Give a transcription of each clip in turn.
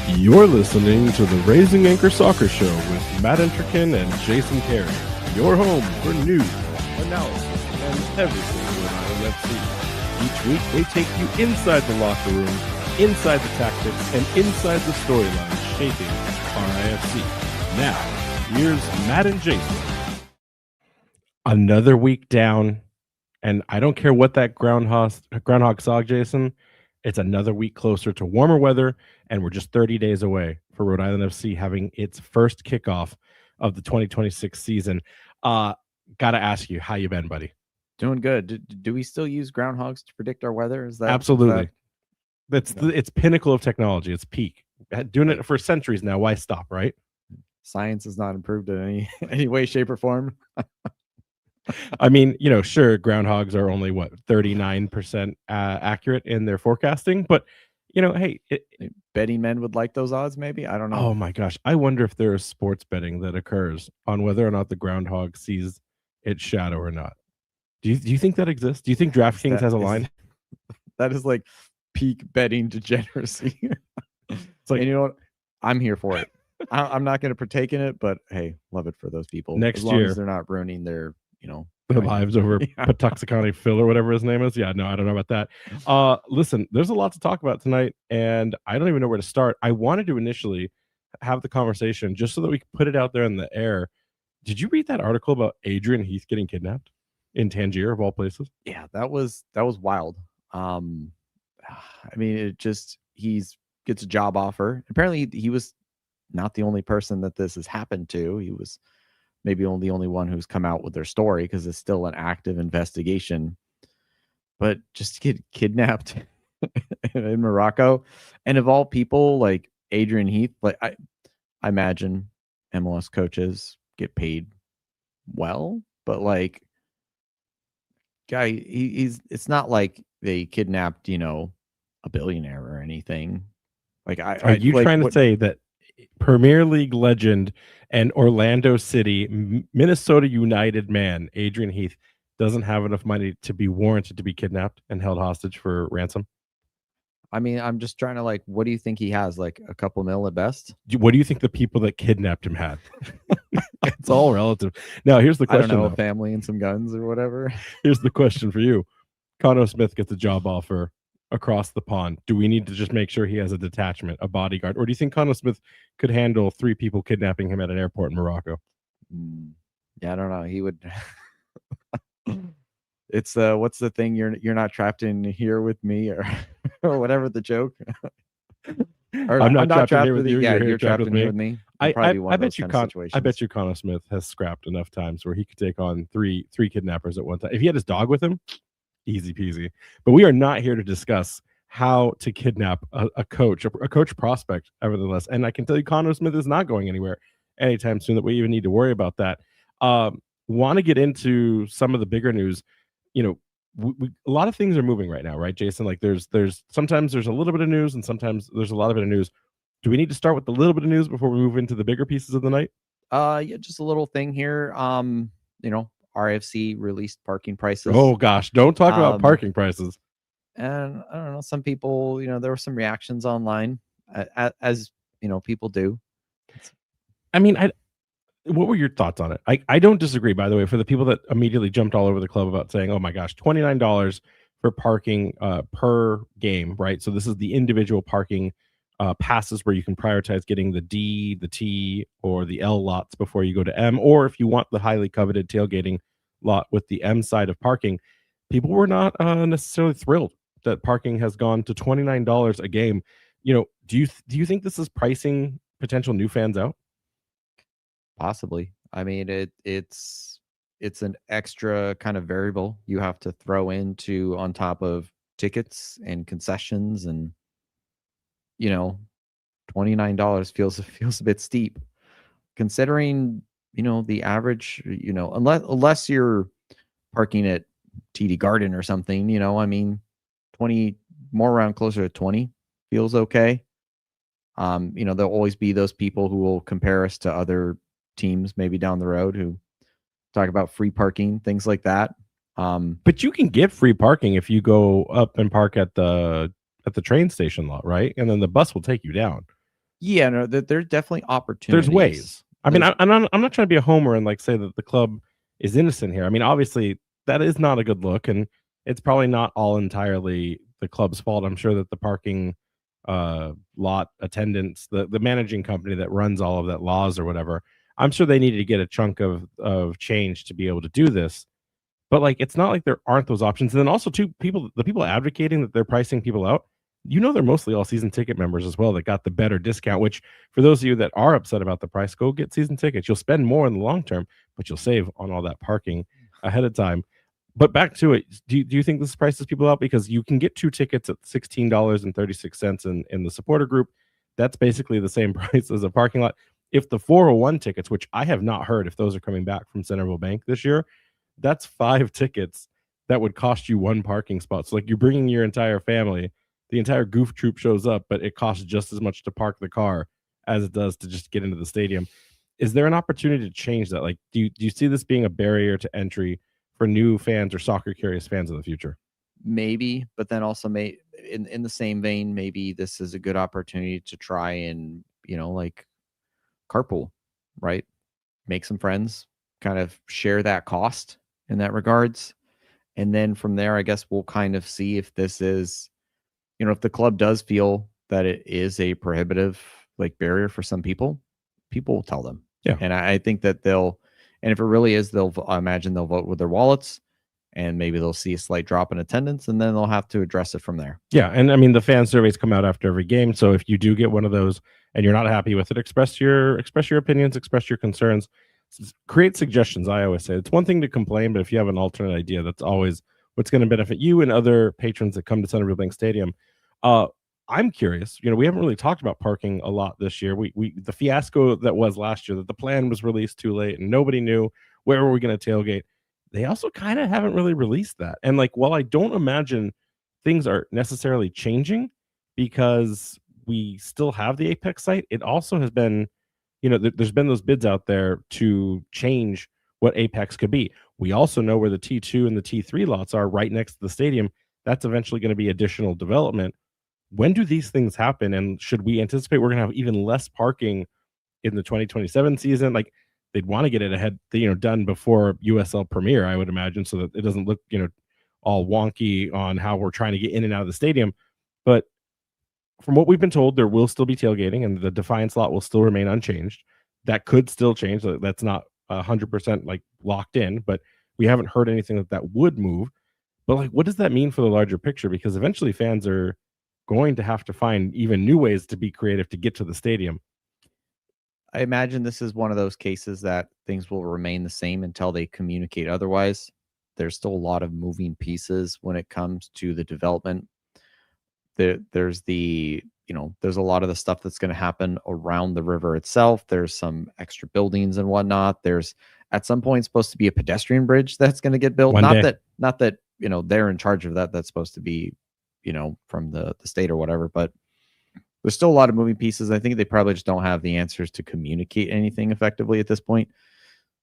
You're listening to the Raising Anchor Soccer Show with Matt Entrikin and Jason Carey, your home for news, analysis, and everything Rhode Island FC. Each week, they take you inside the locker room, inside the tactics, and inside the storylines shaping RIFC. Now, here's Matt and Jason. Another week down, and I don't care what that groundhog saw, Jason. It's another week closer to warmer weather, and we're just 30 days away for Rhode Island FC having its first kickoff of the 2026 season. Got to ask you, how you been, buddy? Doing good. Do we still use groundhogs to predict our weather? Is that absolutely? It's pinnacle of technology. It's peak. Doing it for centuries now. Why stop, right? Science has not improved in any way, shape, or form. I mean, sure, groundhogs are only 39% accurate in their forecasting, but hey, betting men would like those odds. Maybe, I don't know. Oh my gosh, I wonder if there is sports betting that occurs on whether or not the groundhog sees its shadow or not. Do you think that exists? Do you think DraftKings has a line? That is like peak betting degeneracy. It's like, and you know what? I'm here for it. I'm not going to partake in it, but hey, love it for those people. Next as long year, as they're not ruining their their lives over Patuxent County Phil or whatever his name is. Yeah, no, I don't know about that. Listen, there's a lot to talk about tonight, and I don't even know where to start. I wanted to initially have the conversation just so that we could put it out there in the air. Did you read that article about Adrian Heath getting kidnapped in Tangier, of all places? Yeah, that was wild. I mean, he gets a job offer. Apparently, he was not the only person that this has happened to. He was maybe the only one who's come out with their story because it's still an active investigation. But just to get kidnapped in Morocco, and of all people, like Adrian Heath, like I imagine MLS coaches get paid well, but like, guy, it's not like they kidnapped, a billionaire or anything. Like, are you trying to say that Premier League legend and Orlando City, Minnesota United man, Adrian Heath, doesn't have enough money to be warranted to be kidnapped and held hostage for ransom? I mean, I'm just trying to what do you think he has? Like a couple mil at best? What do you think the people that kidnapped him had? It's all relative. Now, here's the question. I don't know, a family and some guns or whatever. Here's the question for you. Connor Smith gets a job offer across the pond. Do we need to just make sure he has a detachment, a bodyguard, or do you think Connor Smith could handle 3 people kidnapping him at an airport in Morocco? Yeah, I don't know. He would. It's what's the thing? You're not trapped in here with me, or whatever the joke. Or, I'm not trapped in here with you. Yeah, you're trapped in here with me. I bet you Connor Smith has scrapped enough times where he could take on three kidnappers at one time. If he had his dog with him, easy peasy. But we are not here to discuss how to kidnap a coach prospect, nevertheless. And I can tell you, Connor Smith is not going anywhere anytime soon that we even need to worry about that. Want to get into some of the bigger news. A lot of things are moving right now, right, Jason? Like there's sometimes there's a little bit of news and sometimes there's a lot of news. Do we need to start with a little bit of news before we move into the bigger pieces of the night? Yeah, just a little thing here. RFC released parking prices. Oh gosh, don't talk about parking prices. And I don't know, some people, there were some reactions online, as people do. I mean, what were your thoughts on it? I don't disagree, by the way, for the people that immediately jumped all over the club about saying, oh my gosh, $29 for parking per game, right? So this is the individual parking passes where you can prioritize getting the D, the T, or the L lots before you go to M, or if you want the highly coveted tailgating lot with the M side of parking. People were not necessarily thrilled that parking has gone to $29 a game. Do you think this is pricing potential new fans out? Possibly. I mean, it's an extra kind of variable you have to throw into on top of tickets and concessions, and $29 feels a bit steep considering the average, unless you're parking at TD Garden or something, I mean 20, more around closer to 20 feels okay. There'll always be those people who will compare us to other teams maybe down the road who talk about free parking, things like that. But you can get free parking if you go up and park at the train station lot, right? And then the bus will take you down. Yeah, no, there's definitely There's opportunities. ways. I mean, I'm not trying to be a homer and like say that the club is innocent here. I mean, obviously that is not a good look, and it's probably not all entirely the club's fault. I'm sure that the parking lot attendants, the managing company that runs all of that laws or whatever, I'm sure they needed to get a chunk of change to be able to do this. But like, it's not like there aren't those options. And then also, too, the people advocating that they're pricing people out, they're mostly all season ticket members as well that got the better discount. Which, for those of you that are upset about the price, go get season tickets. You'll spend more in the long term, but you'll save on all that parking ahead of time. But back to it, do you think this prices people out? Because you can get 2 tickets at $16.36 in the supporter group. That's basically the same price as a parking lot. If the 401 tickets, which I have not heard if those are coming back from Centerville Bank this year, that's 5 tickets that would cost you 1 parking spot. So like, you're bringing your entire family, the entire goof troop shows up, but it costs just as much to park the car as it does to just get into the stadium. Is there an opportunity to change that? Like, do you see this being a barrier to entry for new fans or soccer curious fans in the future? Maybe, but then also in the same vein, maybe this is a good opportunity to try and, like carpool, right? Make some friends, kind of share that cost in that regards. And then from there, I guess we'll kind of see if this is, if the club does feel that it is a prohibitive like barrier for some people will tell them. Yeah. And I think that and if it really is, I imagine they'll vote with their wallets, and maybe they'll see a slight drop in attendance, and then they'll have to address it from there. Yeah. And I mean, the fan surveys come out after every game. So if you do get one of those and you're not happy with it, express your opinions, express your concerns, create suggestions. I always say it's one thing to complain, but if you have an alternate idea, that's always what's going to benefit you and other patrons that come to Centerville Bank Stadium. I'm curious, we haven't really talked about parking a lot this year. The fiasco that was last year, that the plan was released too late and nobody knew where were we going to tailgate. They also kind of haven't really released that. And like, while I don't imagine things are necessarily changing because we still have the Apex site, it also has been, there's been those bids out there to change what Apex could be. We also know where the T2 and the T3 lots are right next to the stadium. That's eventually going to be additional development. When do these things happen? And should we anticipate we're going to have even less parking in the 2027 season? Like, they'd want to get it ahead, done before USL Premier, I would imagine, so that it doesn't look, all wonky on how we're trying to get in and out of the stadium. But from what we've been told, there will still be tailgating and the Defiance lot will still remain unchanged. That could still change. That's not 100% like locked in, but we haven't heard anything that would move. But like, what does that mean for the larger picture? Because eventually fans are going to have to find even new ways to be creative to get to the stadium. I imagine this is one of those cases that things will remain the same until they communicate otherwise. There's still a lot of moving pieces when it comes to the development. There's a lot of the stuff that's going to happen around the river itself. There's some extra buildings and whatnot. There's at some point supposed to be a pedestrian bridge that's going to get built. Not that they're in charge of that. That's supposed to be, from the state or whatever, but there's still a lot of moving pieces. I think they probably just don't have the answers to communicate anything effectively at this point.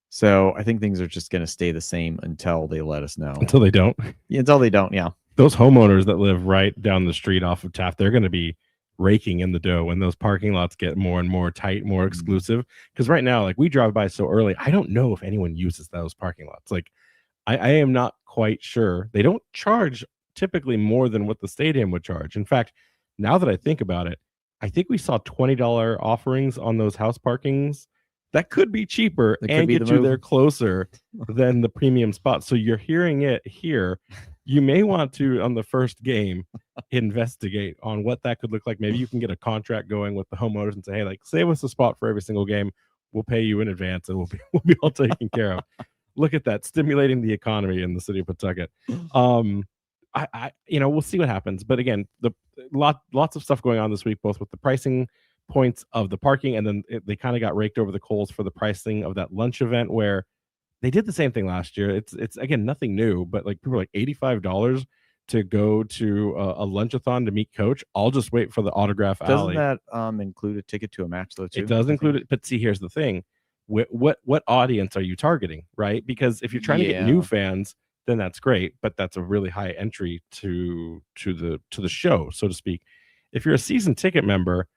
So I think things are just going to stay the same until they let us know. Until they don't. Until they don't, yeah. Those homeowners that live right down the street off of Taft, they're going to be raking in the dough when those parking lots get more and more tight, more exclusive. Because right now, like, we drive by so early, I don't know if anyone uses those parking lots. Like, I am not quite sure. They don't charge typically more than what the stadium would charge. In fact, now that I think about it, I think we saw $20 offerings on those house parkings. That could be cheaper and get you there closer than the premium spot. So you're hearing it here. You may want to, on the first game, investigate on what that could look like. Maybe you can get a contract going with the homeowners and say, hey, like, save us a spot for every single game. We'll pay you in advance and we'll be all taken care of. Look at that, stimulating the economy in the city of Pawtucket. We'll see what happens. But again, lots of stuff going on this week, both with the pricing points of the parking, and then they kind of got raked over the coals for the pricing of that lunch event where they did the same thing last year. It's again, nothing new, but like, people are like $85 to go to a lunchathon to meet coach. I'll just wait for the autograph alley. Doesn't that include a ticket to a match though too? It does include it, but see, here's the thing. What audience are you targeting, right? Because if you're trying to get new fans, then that's great, but that's a really high entry to the show, so to speak. If you're a season ticket member,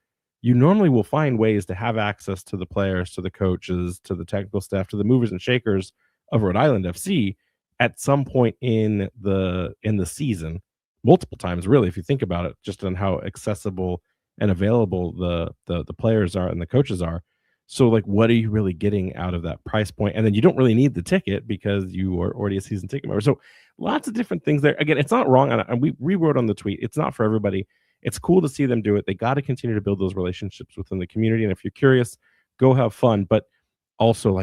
you normally will find ways to have access to the players, to the coaches, to the technical staff, to the movers and shakers of Rhode Island FC at some point in the season, multiple times, really, if you think about it, just on how accessible and available the players are and the coaches are. So, like, what are you really getting out of that price point? And then you don't really need the ticket because you are already a season ticket member. So, lots of different things there. Again, it's not wrong. And we wrote on the tweet, it's not for everybody. It's cool to see them do it. They got to continue to build those relationships within the community. And if you're curious, go have fun. But also,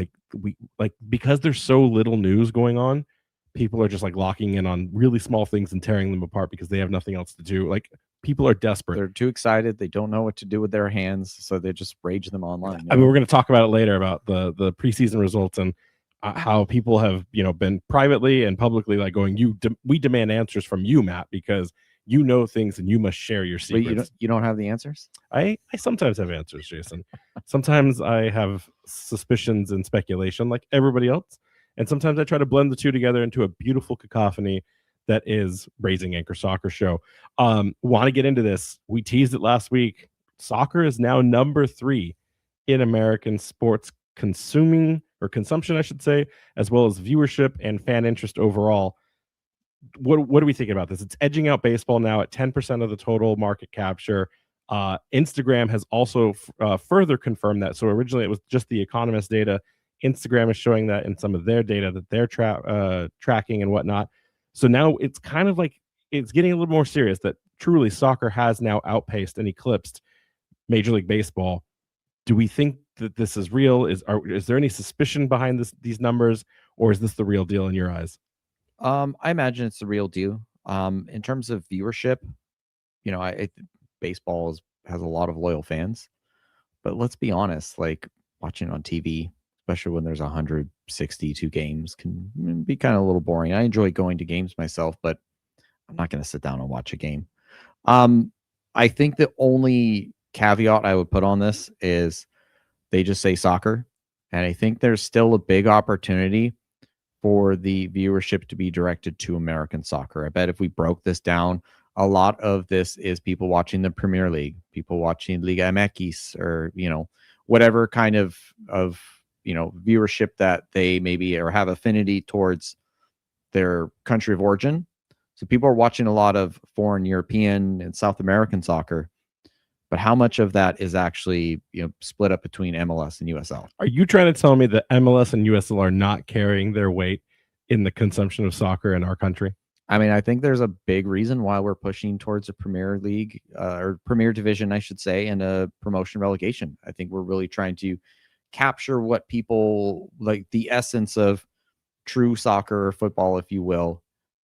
because there's so little news going on, people are just like locking in on really small things and tearing them apart because they have nothing else to do. Like, people are desperate. They're too excited. They don't know what to do with their hands, so they just rage them online. I mean, we're going to talk about it later about the preseason results and how people have, been privately and publicly like going, we demand answers from you, Matt, because you know things and you must share your secrets. But you don't have the answers? I sometimes have answers, Jason. Sometimes I have suspicions and speculation like everybody else. And sometimes I try to blend the two together into a beautiful cacophony that is Raising Anchor Soccer Show. Want to get into this. We teased it last week. Soccer is now number 3 in American sports consumption, I should say, as well as viewership and fan interest overall. What are we thinking about this? It's edging out baseball now at 10% of the total market capture. Instagram has also further confirmed that. So originally it was just the Economist data. Instagram is showing that in some of their data that they're tracking and whatnot. So now it's kind of like it's getting a little more serious that truly soccer has now outpaced and eclipsed Major League Baseball. Do we think that this is real? Is there any suspicion behind these numbers, or is this the real deal in your eyes? I imagine it's the real deal. In terms of viewership, baseball has a lot of loyal fans, but let's be honest, like watching on TV, especially when there's 162 games, can be kind of a little boring. I enjoy going to games myself, but I'm not going to sit down and watch a game. I think the only caveat I would put on this is they just say soccer. And I think there's still a big opportunity for the viewership to be directed to American soccer. I bet if we broke this down, a lot of this is people watching the Premier League, people watching Liga MX, or, whatever kind of viewership that they maybe or have affinity towards their country of origin. So people are watching a lot of foreign European and South American soccer, but how much of that is actually split up between MLS and USL? Are you trying to tell me that MLS and USL are not carrying their weight in the consumption of soccer in our country? I mean, I think there's a big reason why we're pushing towards a Premier League or Premier Division, I should say, and a promotion relegation. I think we're really trying to capture what people like, the essence of true soccer or football, if you will,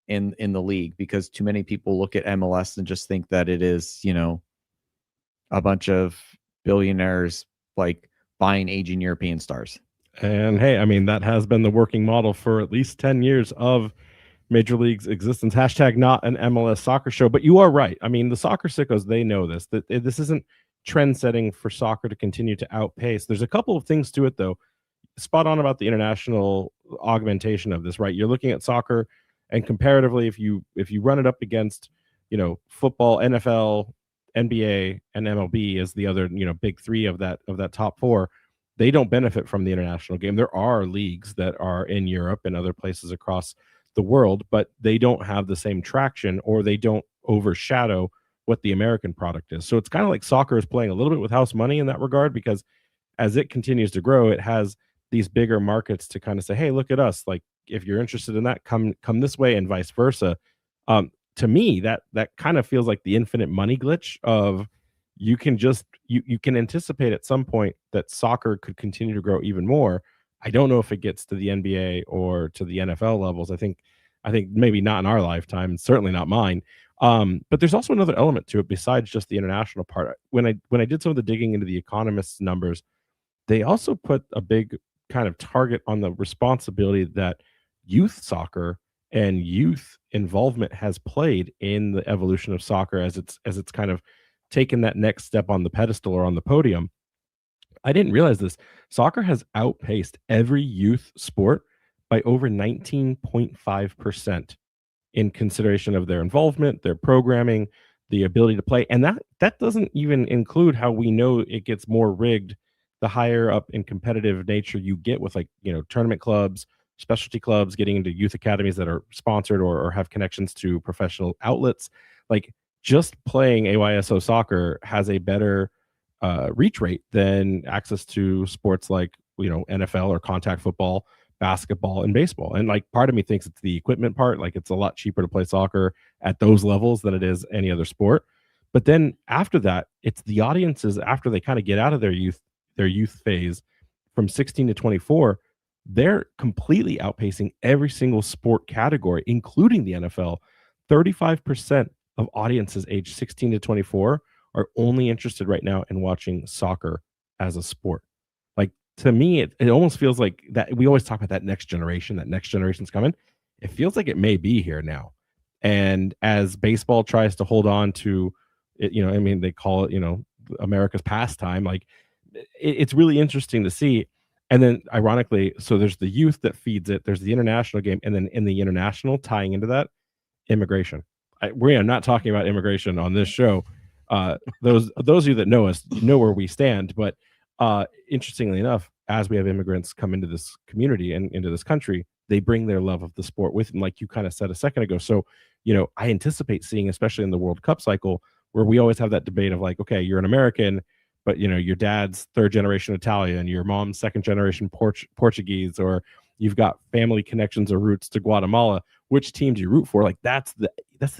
in the league, because too many people look at MLS and just think that it is, a bunch of billionaires like buying aging European stars. And hey, I mean, that has been the working model for at least 10 years of Major League's existence. # not an MLS soccer show. But you are right. I mean, the soccer sickos, they know this, that this isn't trend setting for soccer to continue to outpace. There's a couple of things to it, though. Spot on about the international augmentation of this, right? You're looking at soccer, and comparatively, if you run it up against, football, NFL, NBA, and MLB as the other, big 3 of that top 4, they don't benefit from the international game. There are leagues that are in Europe and other places across the world, but they don't have the same traction, or they don't overshadow what the American product is. So it's kind of like soccer is playing a little bit with house money in that regard, because as it continues to grow, it has these bigger markets to kind of say, hey, look at us. Like, if you're interested in that, come this way, and vice versa. To me, that kind of feels like the infinite money glitch of you can anticipate at some point that soccer could continue to grow even more. I don't know if it gets to the NBA or to the NFL levels. I think maybe not in our lifetime, certainly not mine. But there's also another element to it besides just the international part. When I did some of the digging into the Economist's numbers, they also put a big kind of target on the responsibility that youth soccer and youth involvement has played in the evolution of soccer as it's kind of taken that next step on the pedestal or on the podium. I didn't realize this. Soccer has outpaced every youth sport by over 19.5% in consideration of their involvement, their programming, the ability to play. And that doesn't even include how we know it gets more rigged the higher up in competitive nature you get with, like, tournament clubs, specialty clubs, getting into youth academies that are sponsored or have connections to professional outlets. Like, just playing AYSO soccer has a better reach rate than access to sports like NFL or contact football, basketball, and baseball. And like, part of me thinks it's the equipment part. Like, it's a lot cheaper to play soccer at those levels than it is any other sport. But then after that, it's the audiences after they kind of get out of their youth phase from 16 to 24. They're completely outpacing every single sport category, including the NFL. 35% of audiences aged 16 to 24 are only interested right now in watching soccer as a sport. Like, to me, it almost feels like that. We always talk about that next generation's coming. It feels like it may be here now. And as baseball tries to hold on to it, I mean, they call it, America's pastime. Like, it's really interesting to see. And then ironically, so there's the youth that feeds it, there's the international game, and then in the international, tying into that, immigration. We are not talking about immigration on this show. Those of you that know us know where we stand. But interestingly enough, as we have immigrants come into this community and into this country, they bring their love of the sport with them, like you kind of said a second ago. So, I anticipate seeing, especially in the World Cup cycle, where we always have that debate of like, okay, you're an American, but your dad's third generation Italian, your mom's second generation Portuguese, or you've got family connections or roots to Guatemala. Which team do you root for? Like, that's the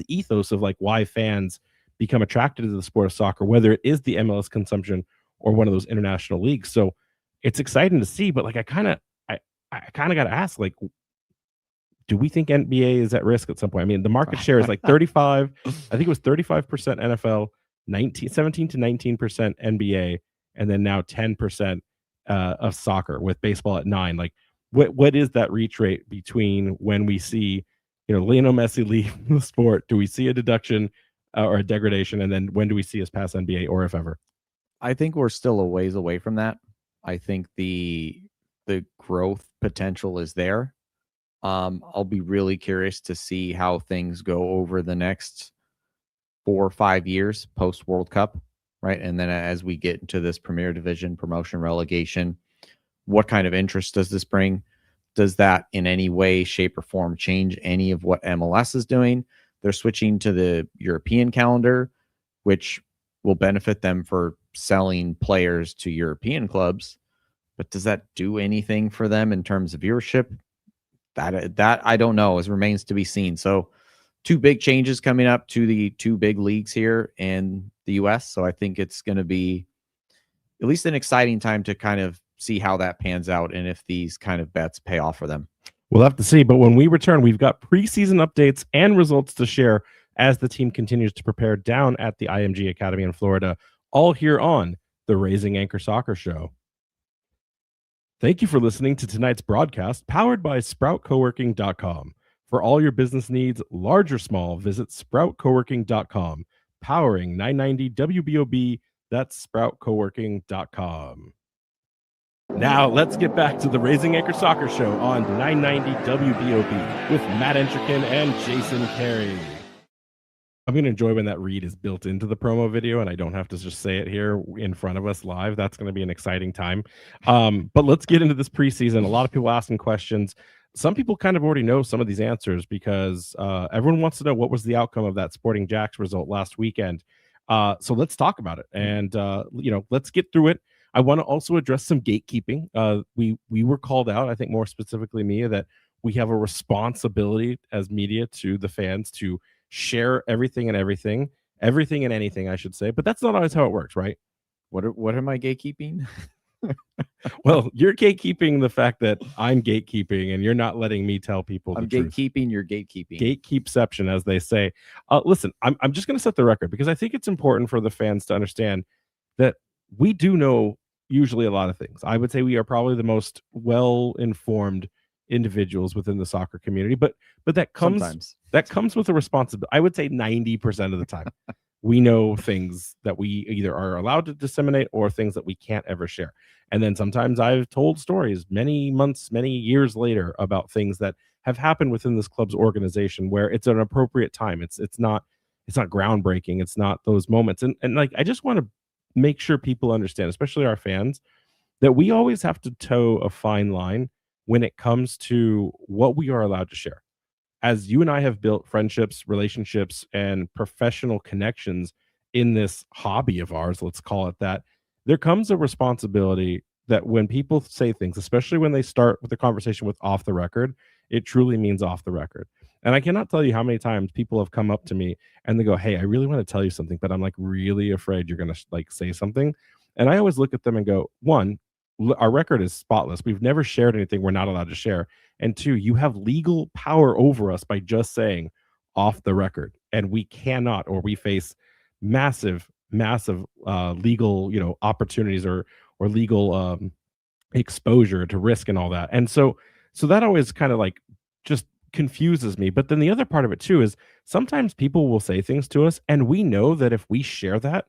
ethos of like why fans become attracted to the sport of soccer, whether it is the MLS consumption or one of those international leagues. So it's exciting to see, but like, I kind of got to ask, like, do we think NBA is at risk at some point? I mean, the market share is like 35. I think it was 35% NFL, 17 to 19% NBA, and then now 10% of soccer, with baseball at 9%. Like, what is that reach rate between when we see, Lionel Messi leave the sport? Do we see a deduction or a degradation? And then when do we see us pass NBA, or if ever? I think we're still a ways away from that. I think the growth potential is there. I'll be really curious to see how things go over the next 4 or 5 years post World Cup, right? And then as we get into this Premier Division, promotion, relegation, what kind of interest does this bring? Does that in any way, shape, or form change any of what MLS is doing? They're switching to the European calendar, which will benefit them for selling players to European clubs. But does that do anything for them in terms of viewership? That I don't know. It remains to be seen. So 2 big changes coming up to the 2 big leagues here in the US. So I think it's going to be at least an exciting time to kind of see how that pans out and if these kind of bets pay off for them. We'll have to see. But when we return, we've got preseason updates and results to share as the team continues to prepare down at the IMG Academy in Florida, all here on the Raising Anchor Soccer Show. Thank you for listening to tonight's broadcast, powered by SproutCoworking.com. For all your business needs, large or small, visit SproutCoworking.com. Powering 990 WBOB, that's SproutCoworking.com. Now, let's get back to the Raising Anchor Soccer Show on 990 WBOB with Matt Entrikin and Jason Carey. I'm going to enjoy when that read is built into the promo video and I don't have to just say it here in front of us live. That's going to be an exciting time. But let's get into this preseason. A lot of people asking questions. Some people kind of already know some of these answers because everyone wants to know what was the outcome of that Sporting Jacks result last weekend. So let's talk about it and, let's get through it. I want to also address some gatekeeping. We were called out, I think more specifically me, that we have a responsibility as media to the fans to share everything and anything, I should say. But that's not always how it works, right? What am I gatekeeping? Well, you're gatekeeping the fact that I'm gatekeeping and you're not letting me tell people I'm the gatekeeping, truth. you're gatekeeping. Gatekeepception, as they say. Listen, I'm just going to set the record because I think it's important for the fans to understand that we do know usually a lot of things. I would say we are probably the most well-informed individuals within the soccer community, but that comes with a responsibility. I would say 90% of the time we know things that we either are allowed to disseminate or things that we can't ever share. And then sometimes I've told stories many months, many years later about things that have happened within this club's organization where it's an appropriate time. It's not it's not groundbreaking. It's not those moments. And like, I just want to make sure people understand, especially our fans, that we always have to toe a fine line when it comes to what we are allowed to share. As you and I have built friendships, relationships, and professional connections in this hobby of ours, let's call it that, there comes a responsibility that when people say things, especially when they start with the conversation with off the record, it truly means off the record. And I cannot tell you how many times people have come up to me and they go, "Hey, I really want to tell you something, but I'm like really afraid you're going to like say something." And I always look at them and go, one, our record is spotless. We've never shared anything we're not allowed to share. And two, you have legal power over us by just saying off the record. And we cannot, or we face massive, massive legal, opportunities or legal exposure to risk and all that. And so that always kind of like just confuses me. But then the other part of it too is sometimes people will say things to us, and we know that if we share that,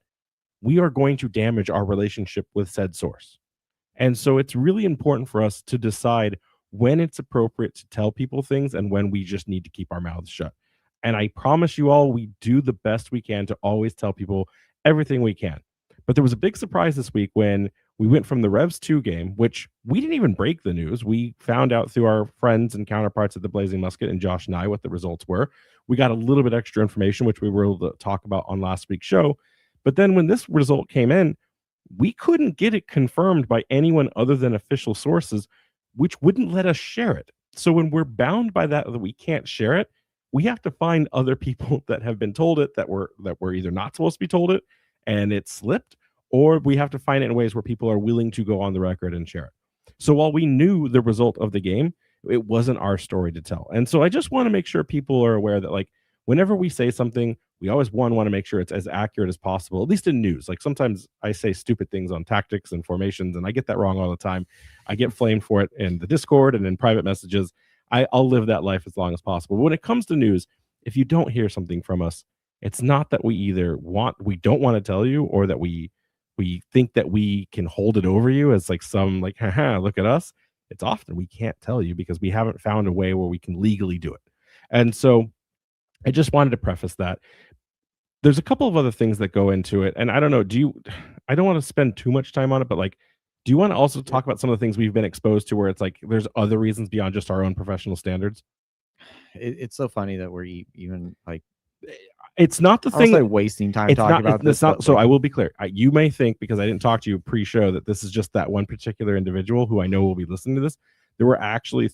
we are going to damage our relationship with said source. And so it's really important for us to decide when it's appropriate to tell people things and when we just need to keep our mouths shut. And I promise you all, we do the best we can to always tell people everything we can. But there was a big surprise this week when we went from the Revs 2 game, which we didn't even break the news. We found out through our friends and counterparts at the Blazing Musket and Josh and I what the results were. We got a little bit extra information, which we were able to talk about on last week's show. But then when this result came in, we couldn't get it confirmed by anyone other than official sources, which wouldn't let us share it. So when we're bound by that we can't share it, we have to find other people that have been told it that were either not supposed to be told it and it slipped, or we have to find it in ways where people are willing to go on the record and share it. So while we knew the result of the game, it wasn't our story to tell. And so I just want to make sure people are aware that like whenever we say something, we always want to make sure it's as accurate as possible, at least in news. Like sometimes I say stupid things on tactics and formations, and I get that wrong all the time. I get flamed for it in the Discord and in private messages. I'll live that life as long as possible. But when it comes to news, if you don't hear something from us, it's not that we don't want to tell you, or that we think that we can hold it over you as like some like, haha, look at us. It's often we can't tell you because we haven't found a way where we can legally do it. And so I just wanted to preface that. There's a couple of other things that go into it. And I don't know, I don't want to spend too much time on it, but like, do you want to also talk about some of the things we've been exposed to where it's like there's other reasons beyond just our own professional standards? It's so funny that we're even like, it's not the thing like wasting time talking about this. So I will be clear. You may think, because I didn't talk to you pre-show, that this is just that one particular individual who I know will be listening to this. There were actually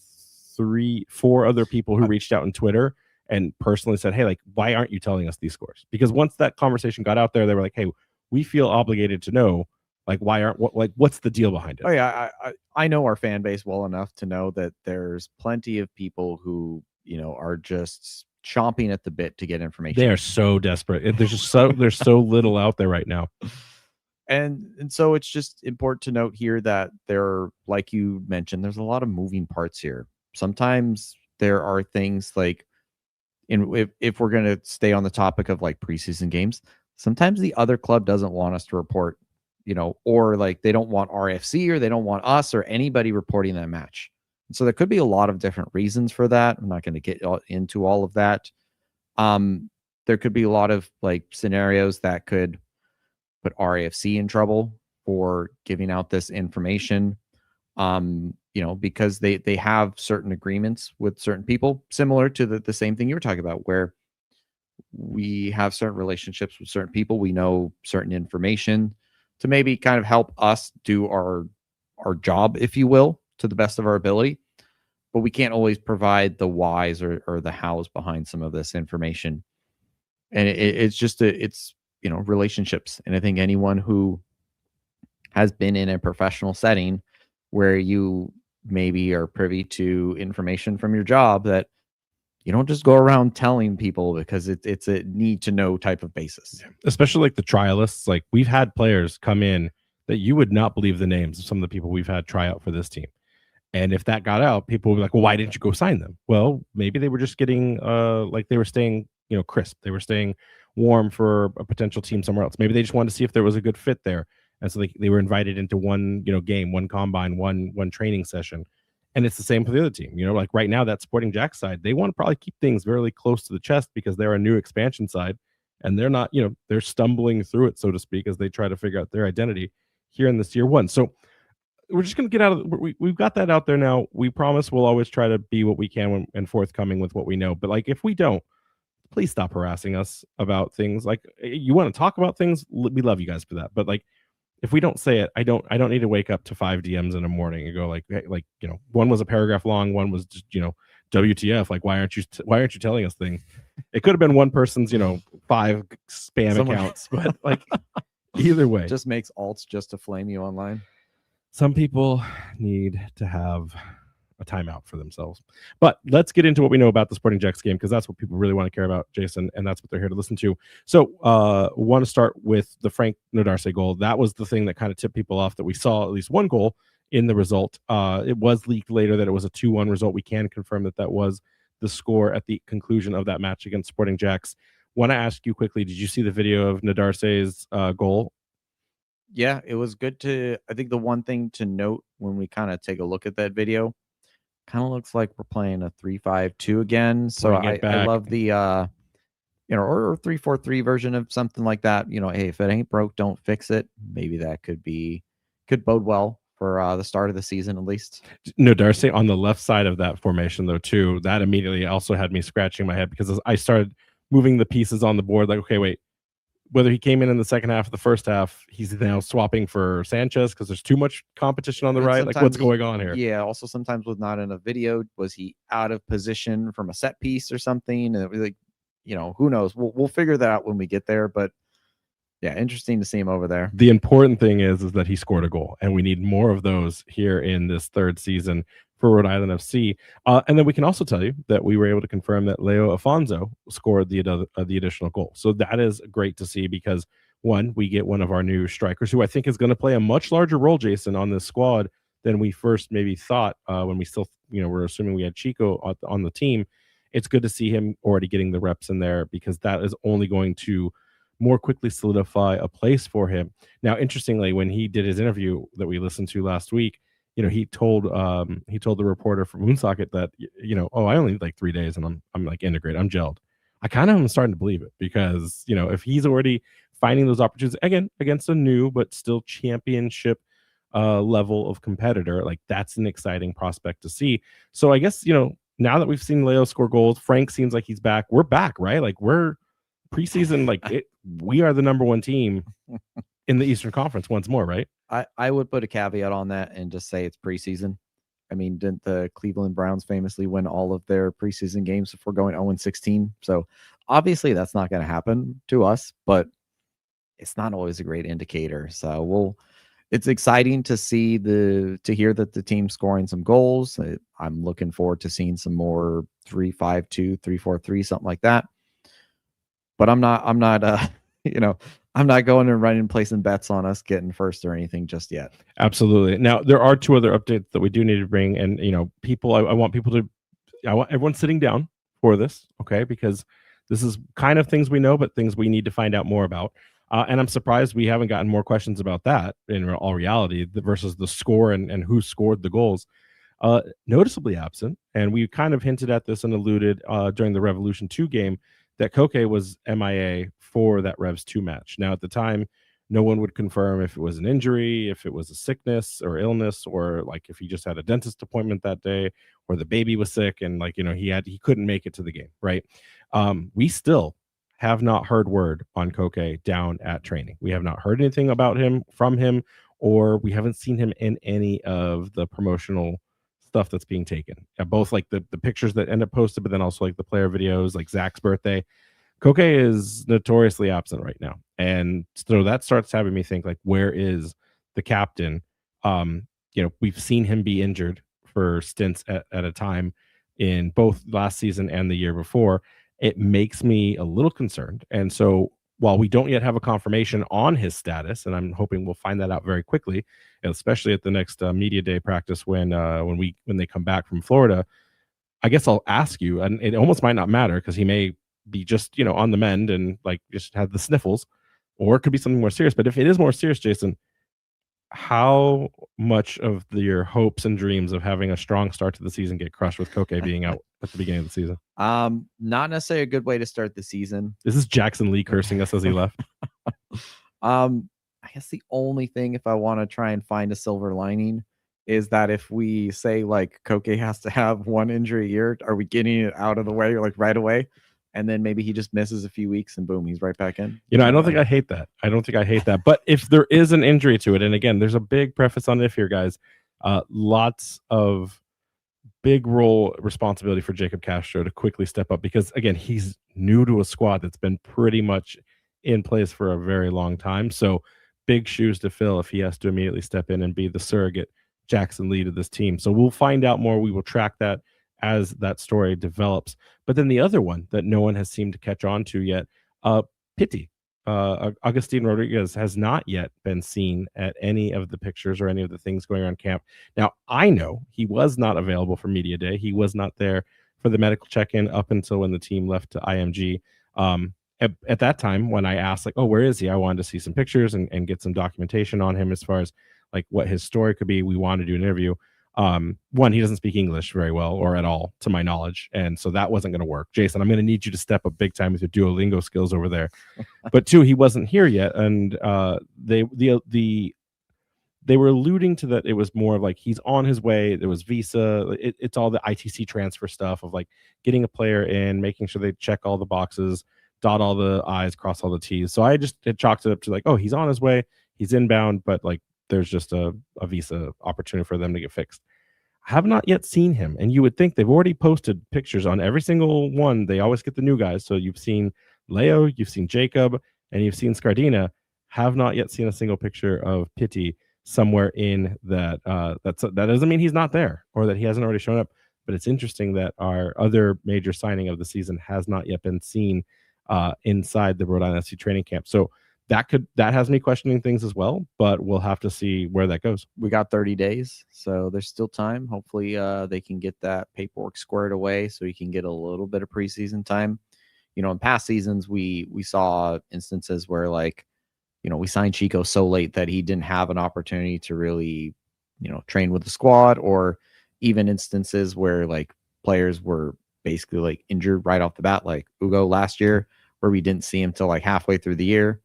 4 other people who reached out on Twitter and personally said, "Hey, like, why aren't you telling us these scores?" Because once that conversation got out there, they were like, "Hey, we feel obligated to know, like, what's the deal behind it?" Oh yeah, I know our fan base well enough to know that there's plenty of people who are just chomping at the bit to get information. They are so desperate. There's so little out there right now. And so it's just important to note here that there, like you mentioned, there's a lot of moving parts here. Sometimes there are things like, if we're going to stay on the topic of like preseason games, sometimes the other club doesn't want us to report, or like they don't want RFC or they don't want us or anybody reporting that match. And so there could be a lot of different reasons for that. I'm not going to get into all of that. There could be a lot of like scenarios that could put RAFC in trouble for giving out this information. Because they have certain agreements with certain people, similar to the same thing you were talking about, where we have certain relationships with certain people. We know certain information to maybe kind of help us do our job, if you will, to the best of our ability. But we can't always provide the whys or the hows behind some of this information. And it's just relationships. And I think anyone who has been in a professional setting where you maybe are privy to information from your job, that you don't just go around telling people because it's a need to know type of basis. Especially like the trialists. Like we've had players come in that you would not believe the names of some of the people we've had try out for this team. And if that got out, people would be like, well, why didn't you go sign them? Well, maybe they were just getting like they were staying, crisp. They were staying warm for a potential team somewhere else. Maybe they just wanted to see if there was a good fit there. And so they were invited into one, game, one combine, one training session. And it's the same for the other team. Like right now, that Sporting Jack side, they want to probably keep things very close to the chest because they're a new expansion side. and they're not, they're stumbling through it, so to speak, as they try to figure out their identity here in this year one. So we're just going to get out of we've got that out there now. We promise we'll always try to be what we can and forthcoming with what we know. But like, if we don't, please stop harassing us about things. Like, you want to talk about things, we love you guys for that. But like, if we don't say it, I don't need to wake up to 5 DMs in the morning and go like, hey, like, one was a paragraph long, one was just, WTF, like, why aren't you telling us things? It could have been one person's, 5 spam accounts, but like, either way, just makes alts just to flame you online. Some people need to have a timeout for themselves. But let's get into what we know about the Sporting Jacks game, because that's what people really want to care about, Jason, and that's what they're here to listen to. So want to start with the Frank Nodarse goal. That was the thing that kind of tipped people off, that we saw at least one goal in the result. It was leaked later that it was a 2-1 result. We can confirm that was the score at the conclusion of that match against Sporting Jacks. Want to ask you quickly, did you see the video of Nodarse's goal? Yeah, it was good to, I think the one thing to note when we kind of take a look at that video, kind of looks like we're playing a 3-5-2 again. So I love the, or 3-4-3 version of something like that. Hey, if it ain't broke, don't fix it. Maybe that could bode well for the start of the season, at least. Nodarse on the left side of that formation, though, too, that immediately also had me scratching my head, because as I started moving the pieces on the board, like, okay, wait, whether he came in the second half or the first half, he's now swapping for Sanchez because there's too much competition on the right. Like, what's going on here? Yeah. Also, sometimes with not in a video, was he out of position from a set piece or something? And it was like, who knows? We'll figure that out when we get there. But yeah, interesting to see him over there. The important thing is that he scored a goal, and we need more of those here in this third season for Rhode Island FC. And then we can also tell you that we were able to confirm that Leo Afonso scored the additional goal. So that is great to see, because one, we get one of our new strikers, who I think is going to play a much larger role, Jason, on this squad than we first maybe thought when we still, we're assuming we had Chico on the team. It's good to see him already getting the reps in there, because that is only going to more quickly solidify a place for him. Now, interestingly, when he did his interview that we listened to last week, he told the reporter from Moonsocket that, I only need like 3 days and I'm like integrated, I'm gelled. I kind of am starting to believe it, because if he's already finding those opportunities again against a new but still championship level of competitor, like, that's an exciting prospect to see. So I guess now that we've seen Leo score goals, Frank seems like he's back. We're back, right? Like, we're preseason, like we are the number one team in the Eastern Conference once more, right? I would put a caveat on that and just say it's preseason. I mean, didn't the Cleveland Browns famously win all of their preseason games before going 0-16? So obviously that's not going to happen to us, but it's not always a great indicator. So it's exciting to hear that the team's scoring some goals. I'm looking forward to seeing some more 3-5-2, 3-4-3, something like that. But I'm not I'm not going and running placing bets on us getting first or anything just yet. Absolutely. Now, there are 2 other updates that we do need to bring. And, I want everyone sitting down for this, okay? Because this is kind of things we know, but things we need to find out more about. And I'm surprised we haven't gotten more questions about that in all reality versus the score and who scored the goals. Noticeably absent. And we kind of hinted at this and alluded during the Revolution 2 game that Koke was MIA for that Revs 2 match. Now, at the time, no one would confirm if it was an injury, if it was a sickness or illness, or like if he just had a dentist appointment that day, or the baby was sick and he couldn't make it to the game, right? We still have not heard word on Koke down at training. We have not heard anything about him from him, or we haven't seen him in any of the promotional stuff that's being taken, both like the pictures that end up posted, but then also like the player videos, like Zach's birthday. Koke is notoriously absent right now, and so that starts having me think, like, where is the captain? We've seen him be injured for stints at a time in both last season and the year before. It makes me a little concerned, and so while we don't yet have a confirmation on his status, and I'm hoping we'll find that out very quickly, especially at the next media day practice when they come back from Florida, I guess I'll ask you, and it almost might not matter because he may be just on the mend and like just have the sniffles, or it could be something more serious. But if it is more serious, Jason, how much of your hopes and dreams of having a strong start to the season get crushed with Koke being out at the beginning of the season? Not necessarily a good way to start the season. Is this Jackson Lee cursing us as he left? I guess the only thing, if I want to try and find a silver lining, is that if we say like Koke has to have one injury a year, are we getting it out of the way like right away? And then maybe he just misses a few weeks and boom, he's right back in. You know, I don't think I hate that. But if there is an injury to it, and again, there's a big preface on if here, guys, lots of big role responsibility for Jacob Castro to quickly step up, because again, he's new to a squad that's been pretty much in place for a very long time. So big shoes to fill if he has to immediately step in and be the surrogate Jackson Lee to this team. So we'll find out more. We will track that as that story develops. But then the other one that no one has seemed to catch on to yet, Pitti. Agustin Rodriguez has not yet been seen at any of the pictures or any of the things going on camp. Now, I know he was not available for media day. He was not there for the medical check-in up until when the team left to IMG. At that time, when I asked, like, oh, where is he? I wanted to see some pictures and get some documentation on him as far as like what his story could be. We wanted to do an interview. One, he doesn't speak English very well or at all, to my knowledge, and so that wasn't going to work. Jason, I'm going to need you to step up big time with your Duolingo skills over there. But two, he wasn't here yet, and they were alluding to that it was more of like he's on his way. There was visa. It's all the ITC transfer stuff of like getting a player in, making sure they check all the boxes, dot all the I's, cross all the T's. So I just chalked it up to like, oh, he's on his way, he's inbound, but like there's just a visa opportunity for them to get fixed. I have not yet seen him, and you would think they've already posted pictures on every single one. They always get the new guys. So you've seen Leo, you've seen Jacob, and you've seen Scardina. Have not yet seen a single picture of Pitti somewhere in that. That doesn't mean he's not there or that he hasn't already shown up, but it's interesting that our other major signing of the season has not yet been seen inside the Rhode Island FC training camp. So that has me questioning things as well, but we'll have to see where that goes. We got 30 days, so there's still time. Hopefully they can get that paperwork squared away so he can get a little bit of preseason time. You know, in past seasons, we saw instances where, like, you know, we signed Chico so late that he didn't have an opportunity to really, you know, train with the squad, or even instances where like players were basically like injured right off the bat, like Ugo last year, where we didn't see him till like halfway through the year.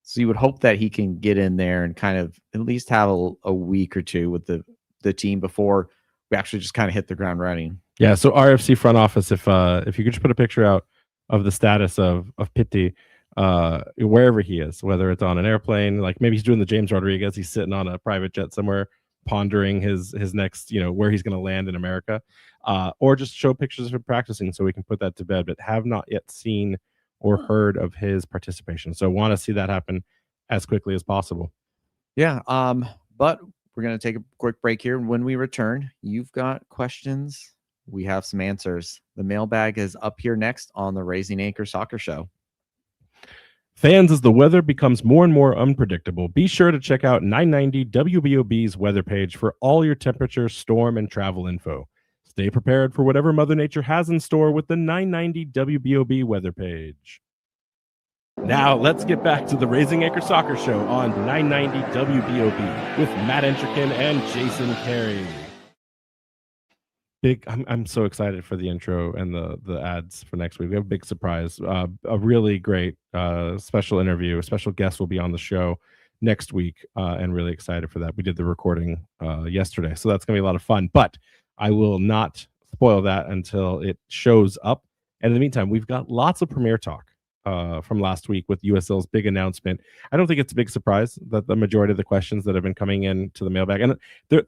So you would hope that he can get in there and kind of at least have a week or two with the team before we actually just kind of hit the ground running. Yeah. So RFC front office, if you could just put a picture out of the status of Pitti, wherever he is, whether it's on an airplane, like maybe he's doing the James Rodriguez, he's sitting on a private jet somewhere, pondering his next, you know, where he's going to land in America, or just show pictures of him practicing so we can put that to bed, but have not yet seen or heard of his participation. So want to see that happen as quickly as possible. Yeah. But we're going to take a quick break here. When we return, you've got questions. We have some answers. The mailbag is up here next on the Raising Anchor Soccer Show. Fans, as the weather becomes more and more unpredictable, be sure to check out 990 WBOB's weather page for all your temperature, storm, and travel info. Stay prepared for whatever Mother Nature has in store with the 990 WBOB weather page. Now, let's get back to the Raising Anchor Soccer Show on 990 WBOB with Matt Entrikin and Jason Carey. I'm so excited for the intro and the ads for next week. We have a big surprise, a really great special interview. A special guest will be on the show next week, and really excited for that. We did the recording yesterday, so that's going to be a lot of fun. But I will not spoil that until it shows up. And in the meantime, we've got lots of premiere talk from last week with USL's big announcement. I don't think it's a big surprise that the majority of the questions that have been coming in to the mailbag, and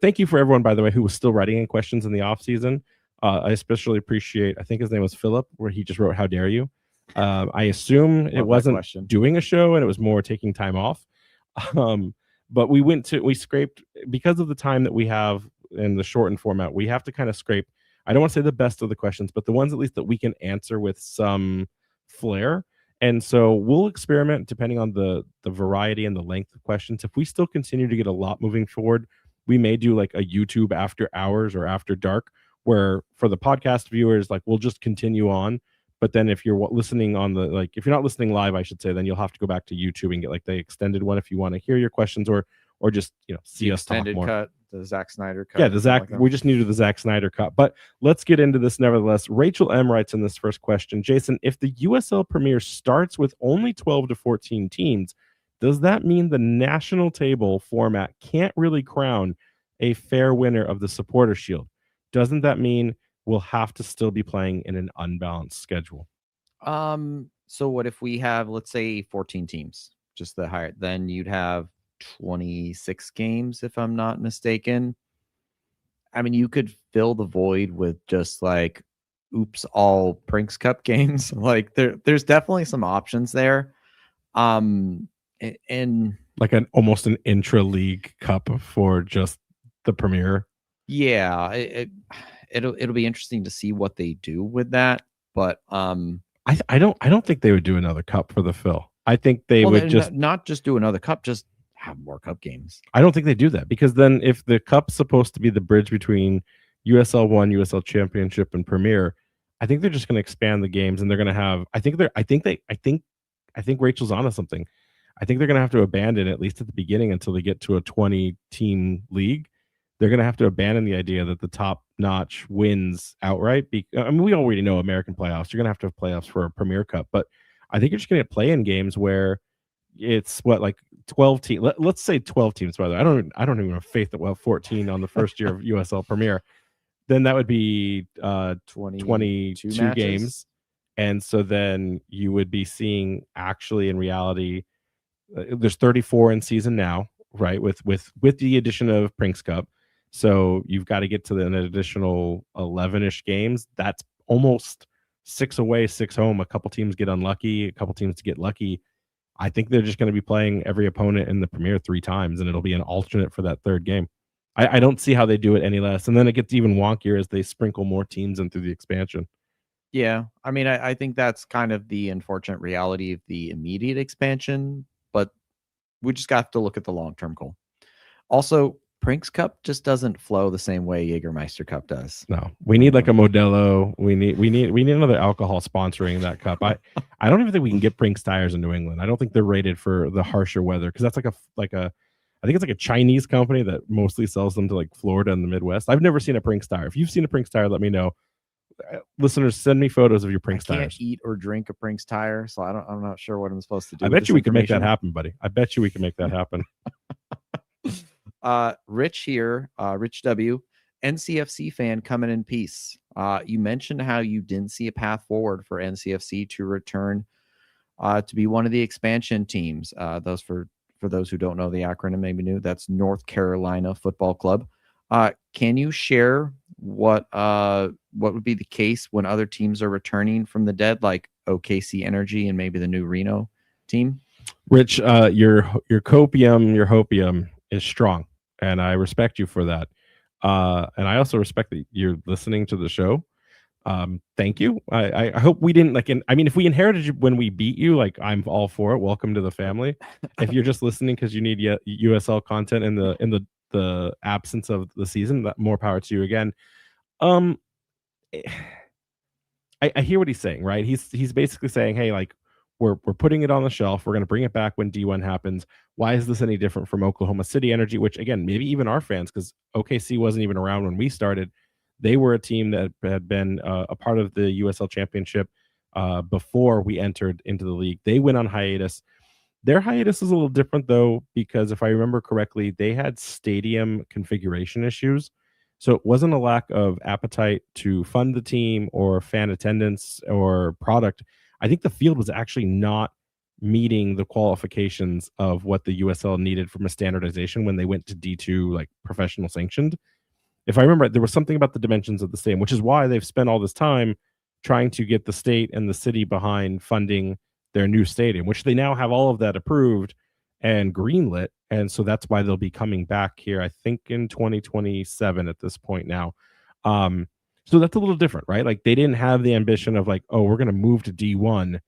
thank you for everyone, by the way, who was still writing in questions in the off season. I especially appreciate, I think his name was Philip, where he just wrote, "How dare you?" I assume it wasn't doing a show and it was more taking time off. But we scraped, because of the time that we have in the shortened format, we have to kind of scrape, I don't want to say the best of the questions, but the ones at least that we can answer with some flair. And so we'll experiment depending on the variety and the length of questions. If we still continue to get a lot moving forward, we may do like a YouTube after hours or after dark, where for the podcast viewers, like we'll just continue on. But then if you're listening on if you're not listening live, I should say, then you'll have to go back to YouTube and get like the extended one if you want to hear your questions or just, you know, see us talk more. Cut, the Zack Snyder Cup. Yeah, the Zack. We just needed the Zack Snyder Cup. But let's get into this nevertheless. Rachel M writes in this first question, Jason, if the USL Premier starts with only 12 to 14 teams, does that mean the national table format can't really crown a fair winner of the Supporter Shield? Doesn't that mean we'll have to still be playing in an unbalanced schedule? So what if we have, let's say, 14 teams, just the higher, then you'd have 26 games, if I'm not mistaken. I mean, you could fill the void with just like, oops, all Prinks Cup games. Like there's definitely some options there. And like almost an intra-league cup for just the Premier. Yeah, it'll be interesting to see what they do with that. But I don't think they would do another cup for the Phil. I think they would just not just do another cup, just have more cup games. I don't think they do that, because then if the cup's supposed to be the bridge between USL 1, USL Championship, and Premier, I think they're just going to expand the games, and they're going to have. I think Rachel's onto something. I think they're going to have to abandon, at least at the beginning, until they get to a 20-team league. They're going to have to abandon the idea that the top-notch wins outright. I mean, we already know American playoffs. You're going to have playoffs for a Premier Cup, but I think you're just going to play in games where it's like 12 teams. Let's say 12 teams. By the way, I don't even have faith that we'll have 14 on the first year of USL Premier. Then that would be 22 games, and so then you would be seeing, actually, in reality, there's 34 in season now, right? With the addition of Prinks Cup. So you've got to get to an additional 11-ish games. That's almost 6 away, 6 home. A couple teams get unlucky, a couple teams get lucky. I think they're just going to be playing every opponent in the Premier 3 times, and it'll be an alternate for that third game. I don't see how they do it any less. And then it gets even wonkier as they sprinkle more teams in through the expansion. Yeah, I mean, I think that's kind of the unfortunate reality of the immediate expansion, but we just got to look at the long-term goal. Also, Prinks Cup just doesn't flow the same way Jägermeister Cup does. No, we need like a Modelo. We need another alcohol sponsoring that cup. I don't even think we can get Prinks tires in New England. I don't think they're rated for the harsher weather, because that's I think it's like a Chinese company that mostly sells them to like Florida and the Midwest. I've never seen a Prinks tire. If you've seen a Prinks tire, let me know. Listeners, send me photos of your Prinks tires. I can't eat or drink a Prinks tire, so I'm not sure what I'm supposed to do. I bet you we can make that happen, buddy. I bet you we can make that happen. Rich here, Rich W, NCFC fan coming in peace. You mentioned how you didn't see a path forward for NCFC to return to be one of the expansion teams. Those for those who don't know the acronym, maybe new, that's North Carolina Football Club. Can you share what would be the case when other teams are returning from the dead, like OKC Energy and maybe the new Reno team? Rich, your hopium is strong, and I respect you for that. And I also respect that you're listening to the show. Thank you. I hope we didn't if we inherited you when we beat you, I'm all for it. Welcome to the family. If you're just listening because you need USL content in the absence of the season, that more power to you again. I hear what he's saying, right? He's basically saying, hey, we're putting it on the shelf. We're going to bring it back when D1 happens. Why is this any different from Oklahoma City Energy, which, again, maybe even our fans, because OKC wasn't even around when we started. They were a team that had been a part of the USL Championship before we entered into the league. They went on hiatus. Their hiatus is a little different, though, because if I remember correctly, they had stadium configuration issues. So it wasn't a lack of appetite to fund the team or fan attendance or product. I think the field was actually not meeting the qualifications of what the USL needed from a standardization when they went to D2, professional sanctioned. If I remember, there was something about the dimensions of the stadium, which is why they've spent all this time trying to get the state and the city behind funding their new stadium, which they now have all of that approved and greenlit. And so that's why they'll be coming back here, I think, in 2027 at this point now. So that's a little different, right? They didn't have the ambition of we're going to move to D1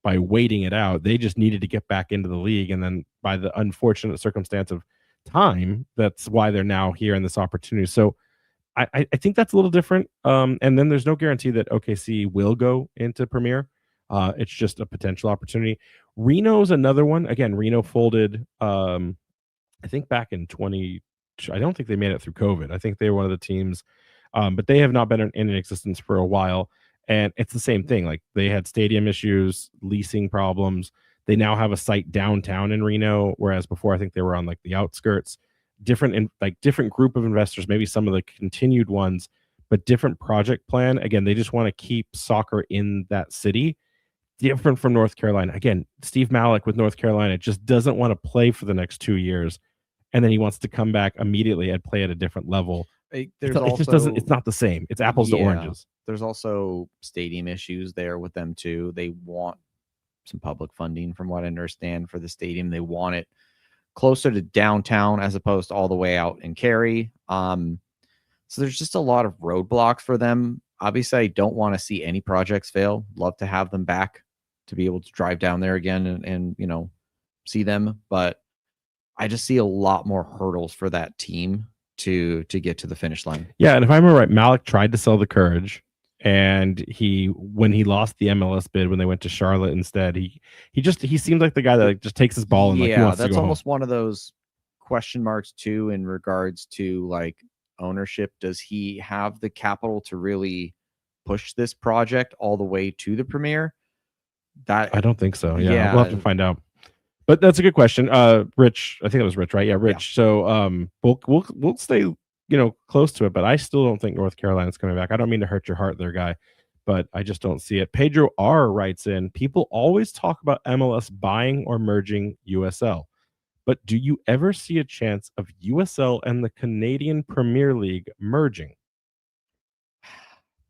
by waiting it out. They just needed to get back into the league. And then by the unfortunate circumstance of time, that's why they're now here in this opportunity. So I think that's a little different. And then there's no guarantee that OKC will go into Premier. It's just a potential opportunity. Reno's another one. Again, Reno folded, I think back in 2020 I don't think they made it through COVID. I think they were one of the teams, but they have not been in existence for a while. And it's the same thing. Like they had stadium issues, leasing problems. They now have a site downtown in Reno, whereas before I think they were on like the outskirts. Different group of investors, maybe some of the continued ones, but different project plan. Again, they just want to keep soccer in that city. Different from North Carolina. Again, Steve Malik with North Carolina just doesn't want to play for the next 2 years, and then he wants to come back immediately and play at a different level. It just doesn't. It's not the same. It's apples to oranges. There's also stadium issues there with them too. They want some public funding, from what I understand, for the stadium. They want it closer to downtown as opposed to all the way out in Cary. So there's just a lot of roadblocks for them. Obviously, I don't want to see any projects fail. Love to have them back to be able to drive down there again and you know, see them. But I just see a lot more hurdles for that team to get to the finish line. Yeah, and if I remember right, Malik tried to sell the Courage, and when he lost the MLS bid when they went to Charlotte instead, he seems like the guy that like just takes his ball and like he wants to go almost home. One of those question marks too in regards to like ownership. Does he have the capital to really push this project all the way to the Premier? That I don't think so. Yeah, we'll have to find out. But that's a good question. Rich, I think it was Rich, right? Yeah, Rich. Yeah. So we'll stay, you know, close to it, but I still don't think North Carolina's coming back. I don't mean to hurt your heart there, guy, but I just don't see it. Pedro R writes in, people always talk about MLS buying or merging USL. But do you ever see a chance of USL and the Canadian Premier League merging?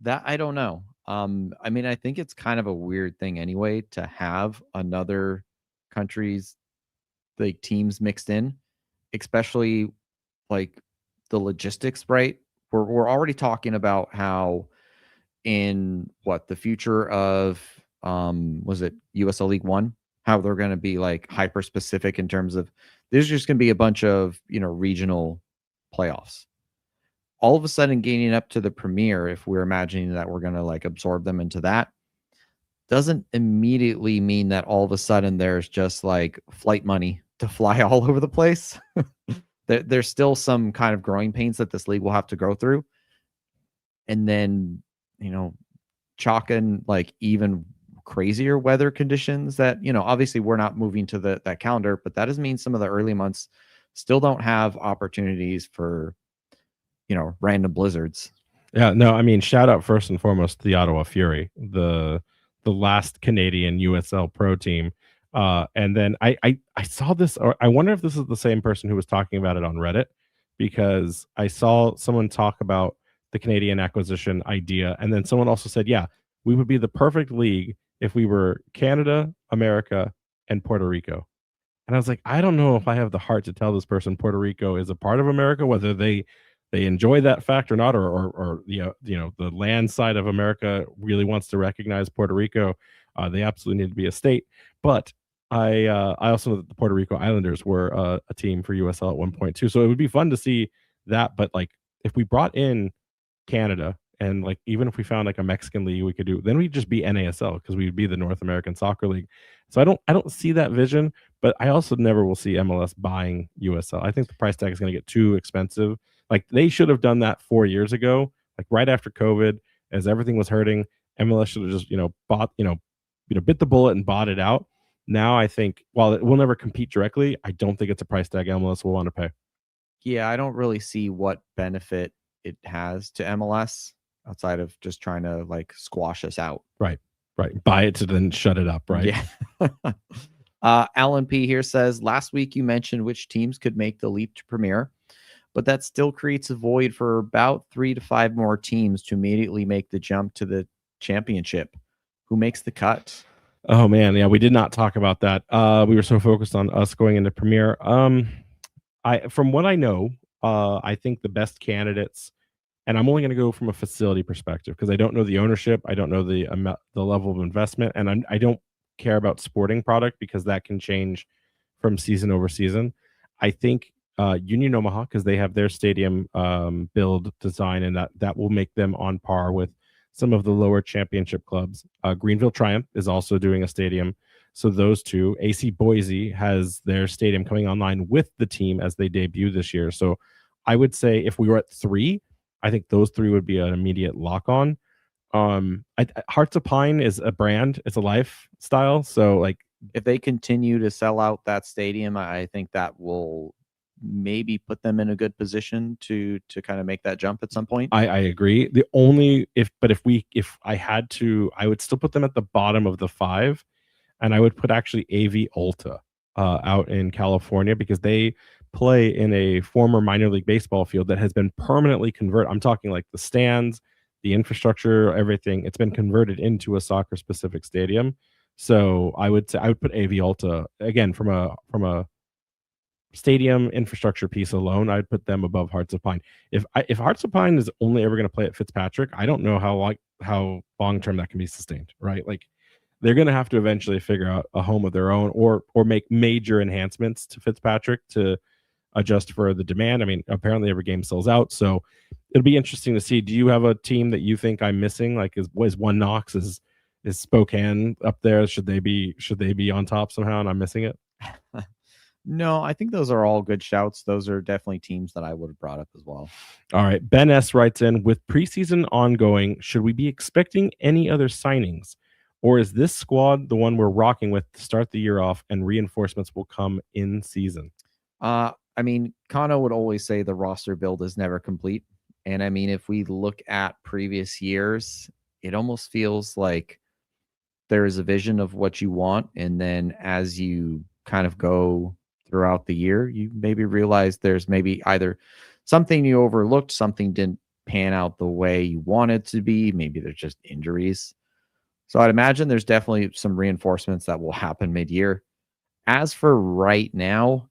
That I don't know. I mean, I think it's kind of a weird thing anyway to have another country's like teams mixed in, especially like the logistics, right? We're already talking about how in the future of was it USL League One, how they're going to be like hyper specific in terms of there's just going to be a bunch of, you know, regional playoffs. All of a sudden gaining up to the Premier, if we're imagining that we're going to like absorb them into that, doesn't immediately mean that all of a sudden there's just like flight money to fly all over the place. There's still some kind of growing pains that this league will have to go through. And then, you know, chalking like even crazier weather conditions that, you know, obviously we're not moving to that calendar, but that doesn't mean some of the early months still don't have opportunities for, you know, random blizzards. Yeah, no, I mean, shout out first and foremost to the Ottawa Fury, the last Canadian USL pro team. And then I saw this, or I wonder if this is the same person who was talking about it on Reddit, because I saw someone talk about the Canadian acquisition idea. And then someone also said, yeah, we would be the perfect league if we were Canada, America, and Puerto Rico. And I was like, I don't know if I have the heart to tell this person Puerto Rico is a part of America, whether they enjoy that fact or not, or you know, the land side of America really wants to recognize Puerto Rico. They absolutely need to be a state. But I also know that the Puerto Rico Islanders were a team for USL at one point too. So it would be fun to see that. But like if we brought in Canada, and like even if we found like a Mexican league we could do, then we'd just be NASL because we'd be the North American Soccer League. So I don't see that vision, but I also never will see MLS buying USL. I think the price tag is going to get too expensive. Like they should have done that 4 years ago, like right after COVID, as everything was hurting. MLS should have just, you know, bit the bullet and bought it out. Now I think while it will never compete directly, I don't think it's a price tag MLS will want to pay. Yeah, I don't really see what benefit it has to MLS outside of just trying to like squash us out. Right. Buy it to then shut it up. Right. Yeah. Alan P here says, last week you mentioned which teams could make the leap to Premier, but that still creates a void for about 3 to 5 more teams to immediately make the jump to the championship. Who makes the cut? Oh man, yeah, we did not talk about that. We were so focused on us going into Premier. From what I know, I think the best candidates, and I'm only going to go from a facility perspective because I don't know the ownership, I don't know the level of investment, and I don't care about sporting product because that can change from season over season. I think Union Omaha, because they have their stadium build design, and that will make them on par with some of the lower championship clubs. Greenville Triumph is also doing a stadium. So those two. AC Boise has their stadium coming online with the team as they debut this year. So I would say if we were at 3, I think those 3 would be an immediate lock on. Hearts of Pine is a brand, it's a lifestyle. So like if they continue to sell out that stadium, I think that will maybe put them in a good position to kind of make that jump at some point. I agree. The only if I had to, I would still put them at the bottom of the 5, and I would put actually AV Ulta out in California because they play in a former minor league baseball field that has been permanently converted. I'm talking like the stands, the infrastructure, everything. It's been converted into a soccer specific stadium. So I would say I would put AV Ulta again from a stadium infrastructure piece alone. I'd put them above Hearts of Pine. If Hearts of Pine is only ever going to play at Fitzpatrick, I don't know how long term that can be sustained. Right, like they're going to have to eventually figure out a home of their own or make major enhancements to Fitzpatrick to adjust for the demand. I mean, apparently every game sells out, so it'll be interesting to see. Do you have a team that you think I'm missing? Like, is One Knox, is Spokane up there? Should they be on top somehow and I'm missing it? No, I think those are all good shouts. Those are definitely teams that I would have brought up as well. All right. Ben S writes in, with preseason ongoing, should we be expecting any other signings? Or is this squad the one we're rocking with to start the year off and reinforcements will come in season? I mean, Kano would always say the roster build is never complete. And I mean, if we look at previous years, it almost feels like there is a vision of what you want. And then as you kind of go throughout the year, you maybe realize there's maybe either something you overlooked, something didn't pan out the way you wanted to be. Maybe there's just injuries. So I'd imagine there's definitely some reinforcements that will happen mid-year. As for right now,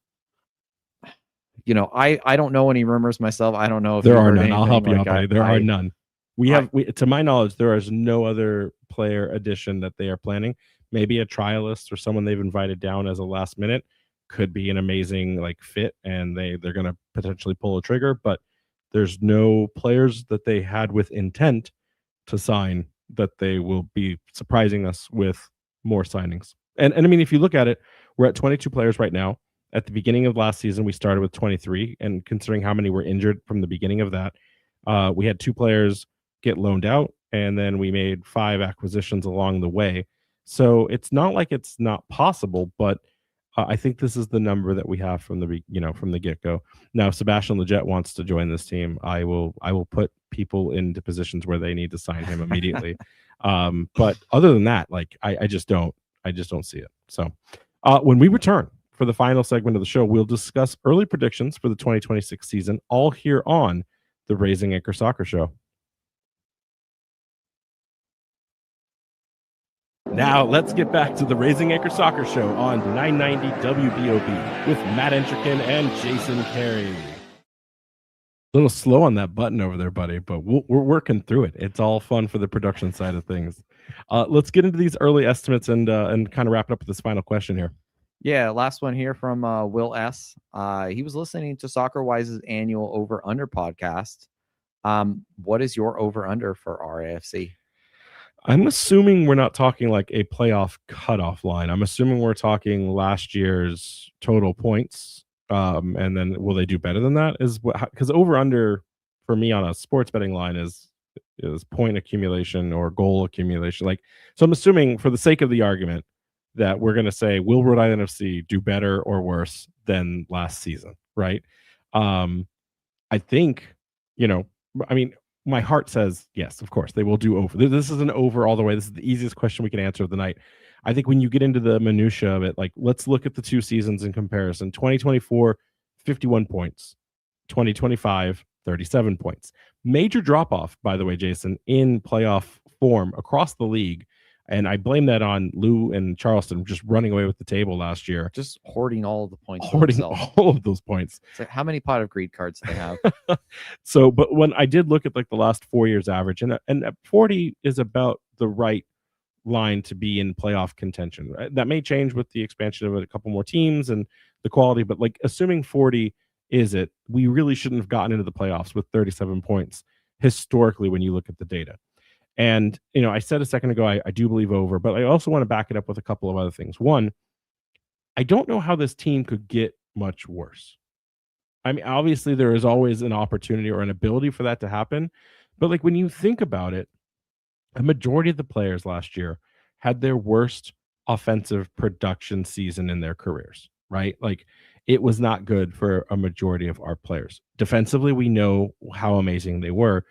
you know, I don't know any rumors myself. I don't know if there are none. I'll help you out, buddy. There are none. We to my knowledge, there is no other player addition that they are planning. Maybe a trialist or someone they've invited down as a last minute could be an amazing like fit, and they're going to potentially pull a trigger. But there's no players that they had with intent to sign that they will be surprising us with more signings. And I mean, if you look at it, we're at 22 players right now. At the beginning of last season, we started with 23, and considering how many were injured from the beginning of that, we had 2 players get loaned out, and then we made 5 acquisitions along the way. So it's not like it's not possible, but I think this is the number that we have from the get-go. Now, if Sebastian Lletget wants to join this team, I will put people into positions where they need to sign him immediately. But other than that, like I just don't see it. So when we return for the final segment of the show, we'll discuss early predictions for the 2026 season, all here on the Raising Anchor Soccer Show. Now, let's get back to the Raising Anchor Soccer Show on 990 WBOB with Matt Entrikin and Jason Carey. A little slow on that button over there, buddy, but we're working through it. It's all fun for the production side of things. Let's get into these early estimates and kind of wrap it up with this final question here. Yeah, last one here from Will S. He was listening to Soccer Wise's annual over-under podcast. What is your over-under for RAFC? I'm assuming we're not talking like a playoff cutoff line. I'm assuming we're talking last year's total points. And then will they do better than that? Because over-under for me on a sports betting line is point accumulation or goal accumulation. Like, so I'm assuming for the sake of the argument that we're going to say, will Rhode Island FC do better or worse than last season? Right. I think, I mean, my heart says yes, of course they will do over. This is an over all the way. This is the easiest question we can answer of the night. I think when you get into the minutia of it, like let's look at the 2 seasons in comparison. 2024, 51 points. 2025, 37 points. Major drop off, by the way, Jason, in playoff form across the league. And I blame that on Lou and Charleston just running away with the table last year. Just hoarding all of the points. Hoarding all of those points. So how many pot of greed cards do they have? So, but when I did look at like the last 4 years average, and 40 is about the right line to be in playoff contention. That may change with the expansion of a couple more teams and the quality, but like assuming 40 is it, we really shouldn't have gotten into the playoffs with 37 points historically when you look at the data. And, I said a second ago, I do believe over, but I also want to back it up with a couple of other things. One, I don't know how this team could get much worse. I mean, obviously there is always an opportunity or an ability for that to happen, but like when you think about it, a majority of the players last year had their worst offensive production season in their careers, right? Like it was not good for a majority of our players. Defensively, we know how amazing they were,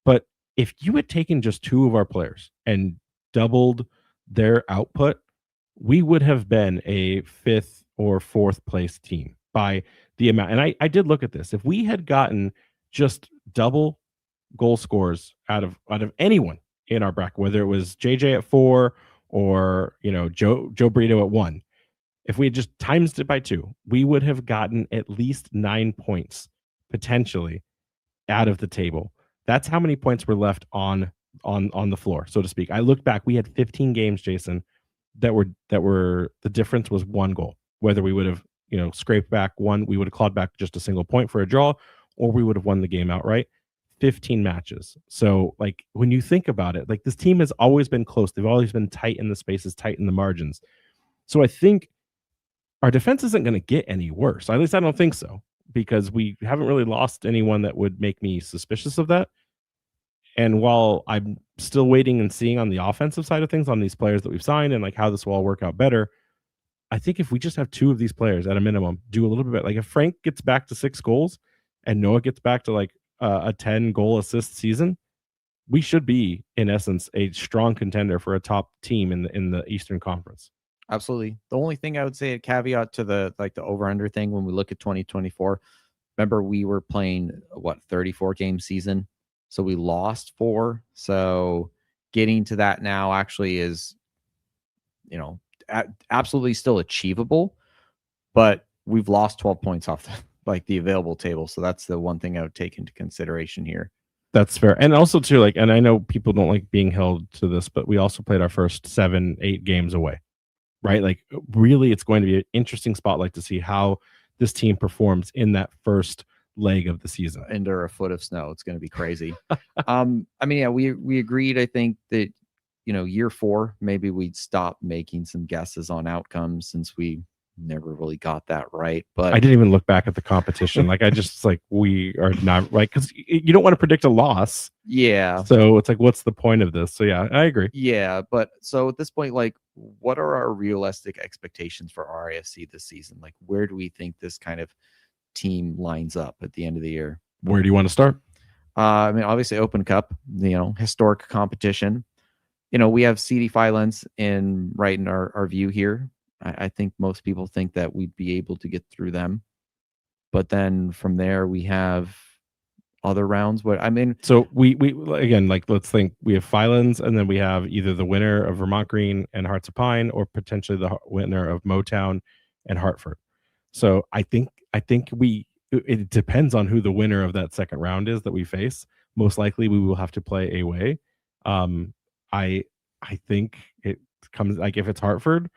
but if you had taken just two of our players and doubled their output, we would have been a fifth or fourth place team by the amount. And I did look at this. If we had gotten just double goal scores out of anyone in our bracket, whether it was JJ at 4 or Joe Brito at 1, if we had just times it by 2, we would have gotten at least 9 points potentially out of the table. That's how many points were left on the floor, so to speak. I looked back, we had 15 games, Jason, that were the difference was 1 goal. Whether we would have, scraped back one, we would have clawed back just a single point for a draw, or we would have won the game outright. 15 matches. So like when you think about it, like this team has always been close. They've always been tight in the spaces, tight in the margins. So I think our defense isn't going to get any worse. At least I don't think so, because we haven't really lost anyone that would make me suspicious of that. And while I'm still waiting and seeing on the offensive side of things on these players that we've signed and like how this will all work out better, I think if we just have 2 of these players at a minimum do a little bit, like if Frank gets back to 6 goals and Noah gets back to like a 10 goal assist season, we should be in essence a strong contender for a top team in the Eastern Conference. Absolutely. The only thing I would say a caveat to the over under thing when we look at 2024, remember we were playing 34 game season, so we lost 4. So getting to that now actually is absolutely still achievable, but we've lost 12 points off the available table. So that's the one thing I would take into consideration here. That's fair. And also too, like, and I know people don't like being held to this, but we also played our first 7-8 games away, right? Like really it's going to be an interesting spotlight to see how this team performs in that first leg of the season. Under a foot of snow. It's going to be crazy. I mean, yeah, we agreed. I think that, year 4, maybe we'd stop making some guesses on outcomes since we never really got that right. But I didn't even look back at the competition. Like I just like we are not right, because you don't want to predict a loss. Yeah. So it's like, what's the point of this? So yeah, I agree. Yeah, but so at this point, like, what are our realistic expectations for RIFC this season? Like, where do we think this kind of team lines up at the end of the year? Where do you want to start? I mean, obviously, Open Cup, historic competition. We have CD Filens in our view here. I think most people think that we'd be able to get through them, but then from there we have other rounds. So we again, like, let's think we have Filens, and then we have either the winner of Vermont Green and Hearts of Pine, or potentially the winner of Motown and Hartford. So I think it depends on who the winner of that second round is that we face. Most likely we will have to play away. I think it comes, like, if it's Hartford,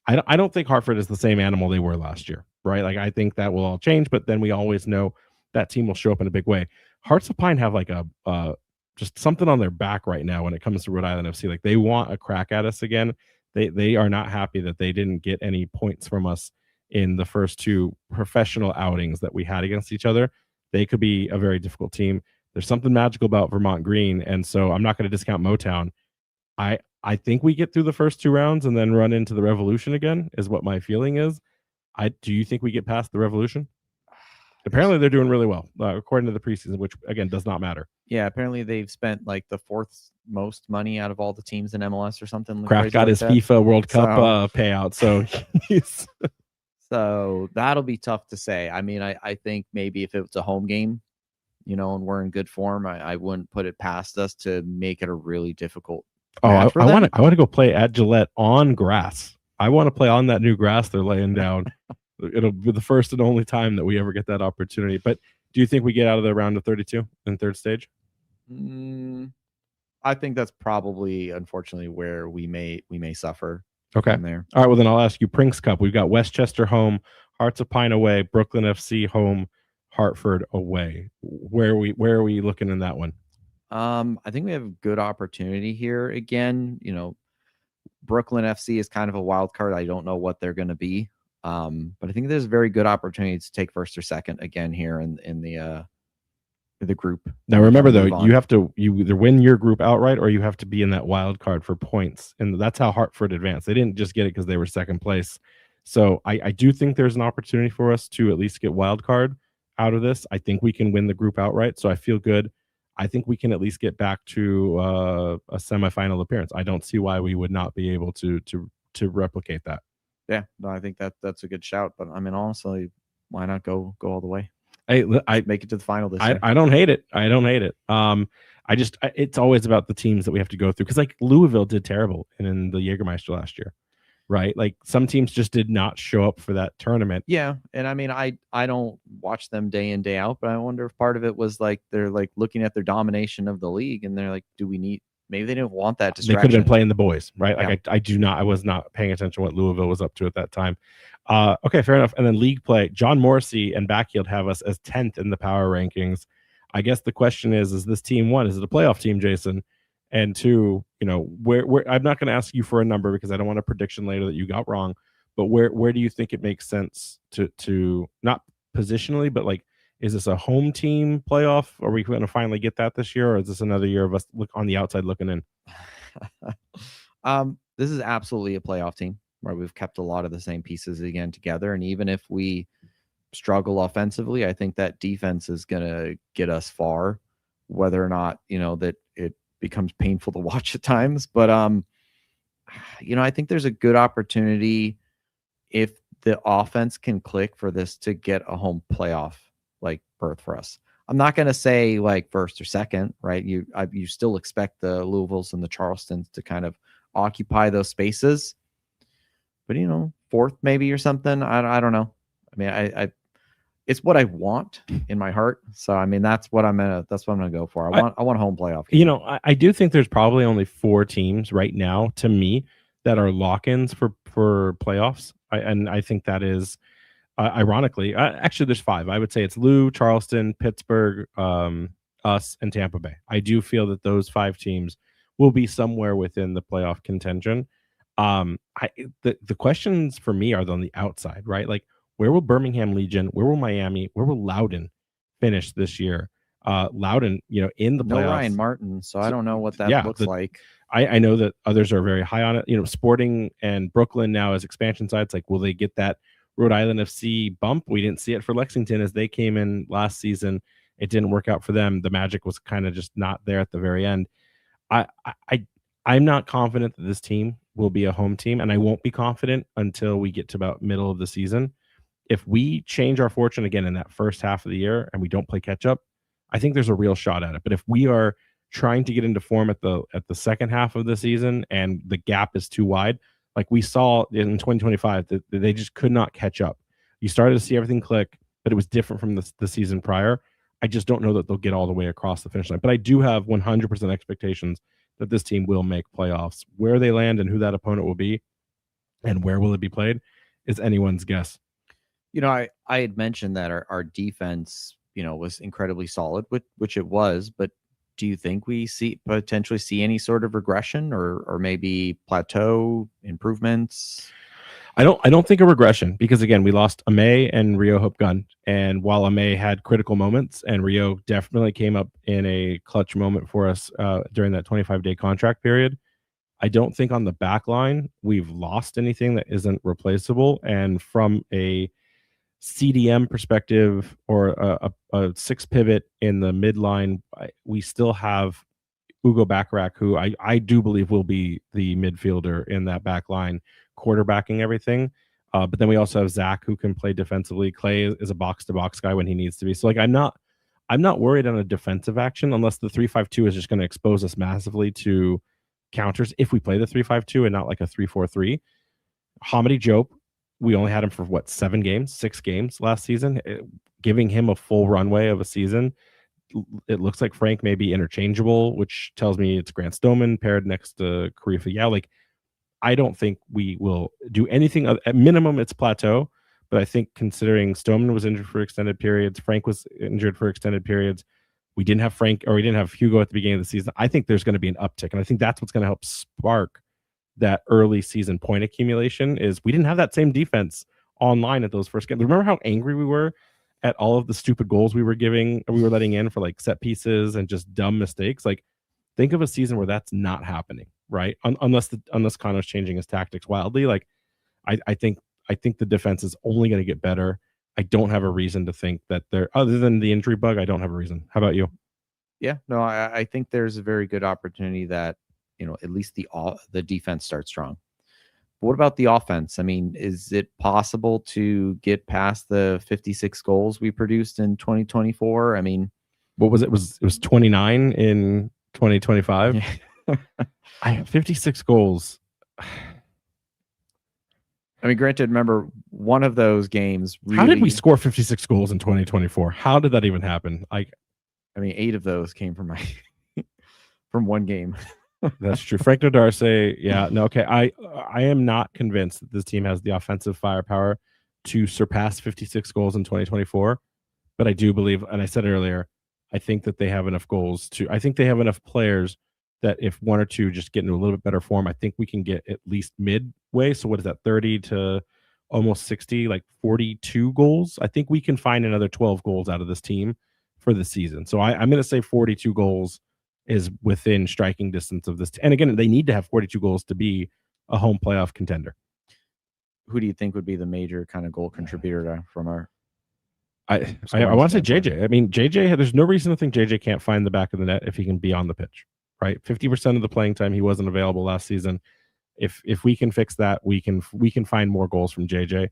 I don't think Hartford is the same animal they were last year, right? Like I think that will all change, but then we always know that team will show up in a big way. Hearts of Pine have like a just something on their back right now when it comes to Rhode Island FC. Like they want a crack at us again. They are not happy that they didn't get any points from us in the first 2 professional outings that we had against each other. They could be a very difficult team. There's something magical about Vermont Green, and so I'm not going to discount Motown. I think we get through the first 2 rounds and then run into the Revolution again, is what my feeling is. Do you think we get past the Revolution? Apparently they're doing really well, according to the preseason, which again does not matter. Yeah, apparently they've spent like the 4th most money out of all the teams in MLS or something. Kraft got his FIFA World Cup payout, so so that'll be tough to say. I mean, I think maybe if it's a home game, and we're in good form, I wouldn't put it past us to make it a really difficult. I want to go play at Gillette on grass. I want to play on that new grass they're laying down. It'll be the first and only time that we ever get that opportunity. But do you think we get out of the round of 32 in third stage? I think that's probably, unfortunately, where we may suffer. Okay. There. All right. Well, then I'll ask you. Prinks Cup. We've got Westchester home, Hearts of Pine away, Brooklyn FC home, Hartford away. Where are we looking in that one? I think we have a good opportunity here. Again, Brooklyn FC is kind of a wild card. I don't know what they're going to be. But I think there's a very good opportunity to take first or second again here in the group. Now remember though, you either win your group outright or you have to be in that wild card for points, and that's how Hartford advanced. They didn't just get it because they were second place. So I do think there's an opportunity for us to at least get wild card out of this. I think we can win the group outright, so I feel good. I think we can at least get back to a semifinal appearance. I don't see why we would not be able to replicate that. Yeah, no, I think that's a good shout. But I mean, honestly, why not go all the way? I make it to the final this year. I don't hate it. I don't hate it. It's always about the teams that we have to go through, because like Louisville did terrible in the Jägermeister last year, right? Like some teams just did not show up for that tournament. Yeah, and I mean, I don't watch them day in, day out, but I wonder if part of it was like they're like looking at their domination of the league, and they're like, do we need? Maybe they didn't want that distraction. They could have been playing the boys, right? Like yeah. I was not paying attention to what Louisville was up to at that time. Okay, fair enough. And then league play, John Morrissey and Backfield have us as 10th in the power rankings. I guess the question is this team, one, is it a playoff team, Jason? And two, where I'm not going to ask you for a number because I don't want a prediction later that you got wrong, but where do you think it makes sense to not positionally, but like, is this a home team playoff? Are we going to finally get that this year, or is this another year of us look on the outside looking in? This is absolutely a playoff team, where we've kept a lot of the same pieces again together. And even if we struggle offensively, I think that defense is going to get us far, whether or not, that it becomes painful to watch at times. But, I think there's a good opportunity if the offense can click for this to get a home playoff like berth for us. I'm not going to say like first or second, right? You still expect the Louisvilles and the Charlestons to kind of occupy those spaces, but fourth maybe or something. I don't know. I mean, I it's what I want in my heart. So I mean, that's what I'm gonna go for. I want a home playoff game. I do think there's probably only 4 teams right now to me that are lock-ins for playoffs. I think that is. Ironically, actually, there's 5. I would say it's Lou, Charleston, Pittsburgh, us, and Tampa Bay. I do feel that those 5 teams will be somewhere within the playoff contention. The questions for me are on the outside, right? Like, where will Birmingham Legion, where will Miami, where will Loudoun finish this year? Loudoun, in the playoffs. No Ryan Martin, so I don't know what that looks like. I know that others are very high on it. Sporting and Brooklyn now as expansion sides. Like, will they get that Rhode Island FC bump? We didn't see it for Lexington as they came in last season. It didn't work out for them. The magic was kind of just not there at the very end. I'm not confident that this team will be a home team, and I won't be confident until we get to about middle of the season. If we change our fortune again in that first half of the year and we don't play catch up, I think there's a real shot at it. But if we are trying to get into form at the second half of the season and the gap is too wide, like we saw in 2025, that they just could not catch up. You started to see everything click, but it was different from the season prior. I just don't know that they'll get all the way across the finish line. But I do have 100% expectations that this team will make playoffs. Where they land and who that opponent will be and where will it be played is anyone's guess. I had mentioned that our defense, was incredibly solid, which it was, but do you think we potentially see any sort of regression or maybe plateau improvements? I don't think a regression, because again, we lost Ame and Rio Hope Gunn, and while Ame had critical moments and Rio definitely came up in a clutch moment for us during that 25-day contract period, I don't think on the back line we've lost anything that isn't replaceable. And from a CDM perspective or a 6 pivot in the midline, we still have Ugo Bacharach, who I do believe will be the midfielder in that back line, quarterbacking everything. But then we also have Zach, who can play defensively. Clay is a box-to-box guy when he needs to be. So like I'm not worried on a defensive action unless the 3-5-2 is just going to expose us massively to counters if we play the 3-5-2 and not like a 3-4-3. Hamady Diop, we only had him for 6 games last season, giving him a full runway of a season. It looks like Frank may be interchangeable, which tells me it's Grant Stoneman paired next to Karifa. Yeah, like I don't think we will do anything. At minimum, it's plateau. But I think considering Stoneman was injured for extended periods, Frank was injured for extended periods, we didn't have Hugo at the beginning of the season. I think there's going to be an uptick, and I think that's what's going to help spark that early season point accumulation. Is we didn't have that same defense online at those first games. Remember how angry we were at all of the stupid goals we were letting in for like set pieces and just dumb mistakes? Like, think of a season where that's not happening, right? Unless Connor's changing his tactics wildly. Like, I think the defense is only going to get better. I don't have a reason to think that they're, other than the injury bug, I don't have a reason. How about you? Yeah, no, I think there's a very good opportunity that, at least the defense starts strong. But what about the offense? I mean, is it possible to get past the 56 goals we produced in 2024? I mean, what was it? It was 29 in 2025. Yeah. I have 56 goals. I mean, granted, remember one of those games. How did we score 56 goals in 2024? How did that even happen? I mean, 8 of those came from from one game. That's true. Frank Nodarce. Yeah. No. Okay. I am not convinced that this team has the offensive firepower to surpass 56 goals in 2024. But I do believe, and I said earlier, I think that they have enough goals I think they have enough players that if one or two just get into a little bit better form, I think we can get at least midway. So what is that? 30 to almost 60, like 42 goals. I think we can find another 12 goals out of this team for the season. So I'm going to say 42 goals is within striking distance of this. And again, they need to have 42 goals to be a home playoff contender. Who do you think would be the major kind of goal contributor from our? I want to say JJ. I mean, JJ, there's no reason to think JJ can't find the back of the net if he can be on the pitch, right? 50% of the playing time, he wasn't available last season. If we can fix that, we can find more goals from JJ.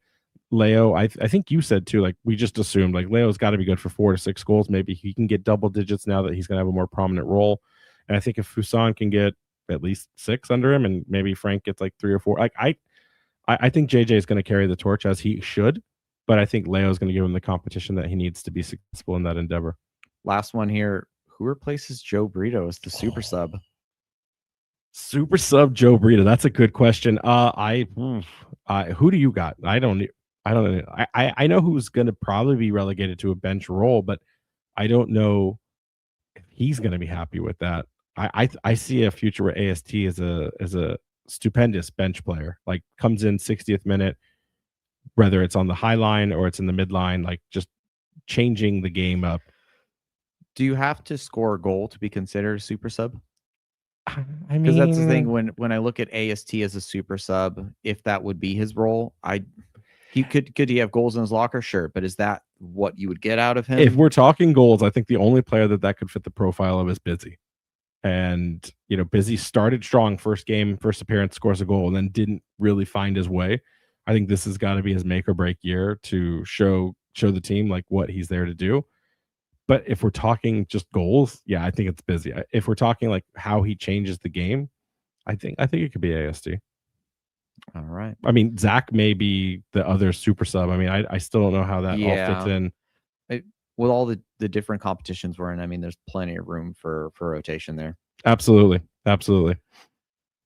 Leo, I think you said too, like we just assumed like Leo's got to be good for 4 to 6 goals. Maybe he can get double digits now that he's going to have a more prominent role. And I think if Fuson can get at least 6 under him, and maybe Frank gets like 3 or 4, like I think JJ is going to carry the torch as he should, but I think Leo is going to give him the competition that he needs to be successful in that endeavor. Last one here. Who replaces Joe Brito as the super sub? Super sub Joe Brito. That's a good question. Who do you got? I don't know. I know who's going to probably be relegated to a bench role, but I don't know if he's going to be happy with that. I see a future where AST is a stupendous bench player, like comes in 60th minute, whether it's on the high line or it's in the mid line, like just changing the game up. Do you have to score a goal to be considered a super sub? I mean, because that's the thing. When I look at AST as a super sub, if that would be his role, could he have goals in his locker? Sure, but is that what you would get out of him? If we're talking goals, I think the only player that could fit the profile of is Busy. And Busy started strong first game, first appearance, scores a goal, and then didn't really find his way. I think this has got to be his make or break year to show the team like what he's there to do. But if we're talking just goals, yeah, I think it's Busy. If we're talking like how he changes the game, I think it could be AST. All right. I mean, Zach may be the other super sub. I mean, I still don't know how that all fits in. With all the different competitions we're in, I mean, there's plenty of room for rotation there. Absolutely.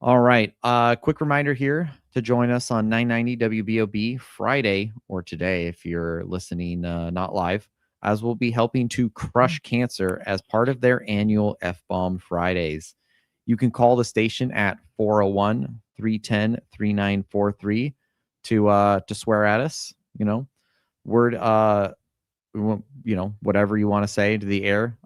All right. Quick reminder here to join us on 990 WBOB Friday or today if you're listening not live, as we'll be helping to crush cancer as part of their annual F-Bomb Fridays. You can call the station at 401-310-3943 to swear at us, whatever you want to say to the air.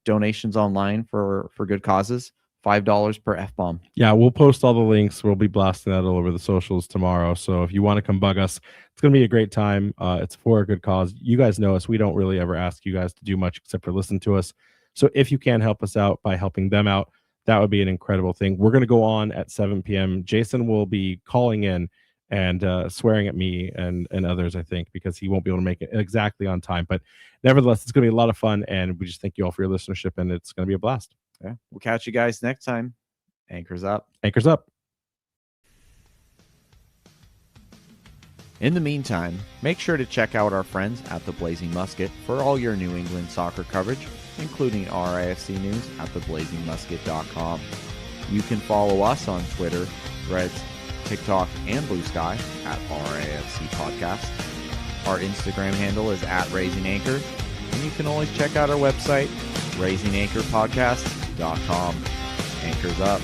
Donations online for good causes. $5 per F-bomb. Yeah, we'll post all the links. We'll be blasting that all over the socials tomorrow. So if you want to come bug us, it's going to be a great time. It's for a good cause. You guys know us. We don't really ever ask you guys to do much except for listen to us. So if you can help us out by helping them out, that would be an incredible thing. We're going to go on at 7 p.m. Jason will be calling in and swearing at me and others, I think, because he won't be able to make it exactly on time. But nevertheless, it's going to be a lot of fun, and we just thank you all for your listenership, and it's going to be a blast. Yeah, we'll catch you guys next time. Anchors up. Anchors up. In the meantime, make sure to check out our friends at the Blazing Musket for all your New England soccer coverage, including RIFC news at theblazingmusket.com. You can follow us on Twitter, Threads, TikTok, and Blue Sky at RIFC Podcast. Our Instagram handle is at Raising Anchor, and you can always check out our website, RaisingAnchorPodcast.com. Anchors up.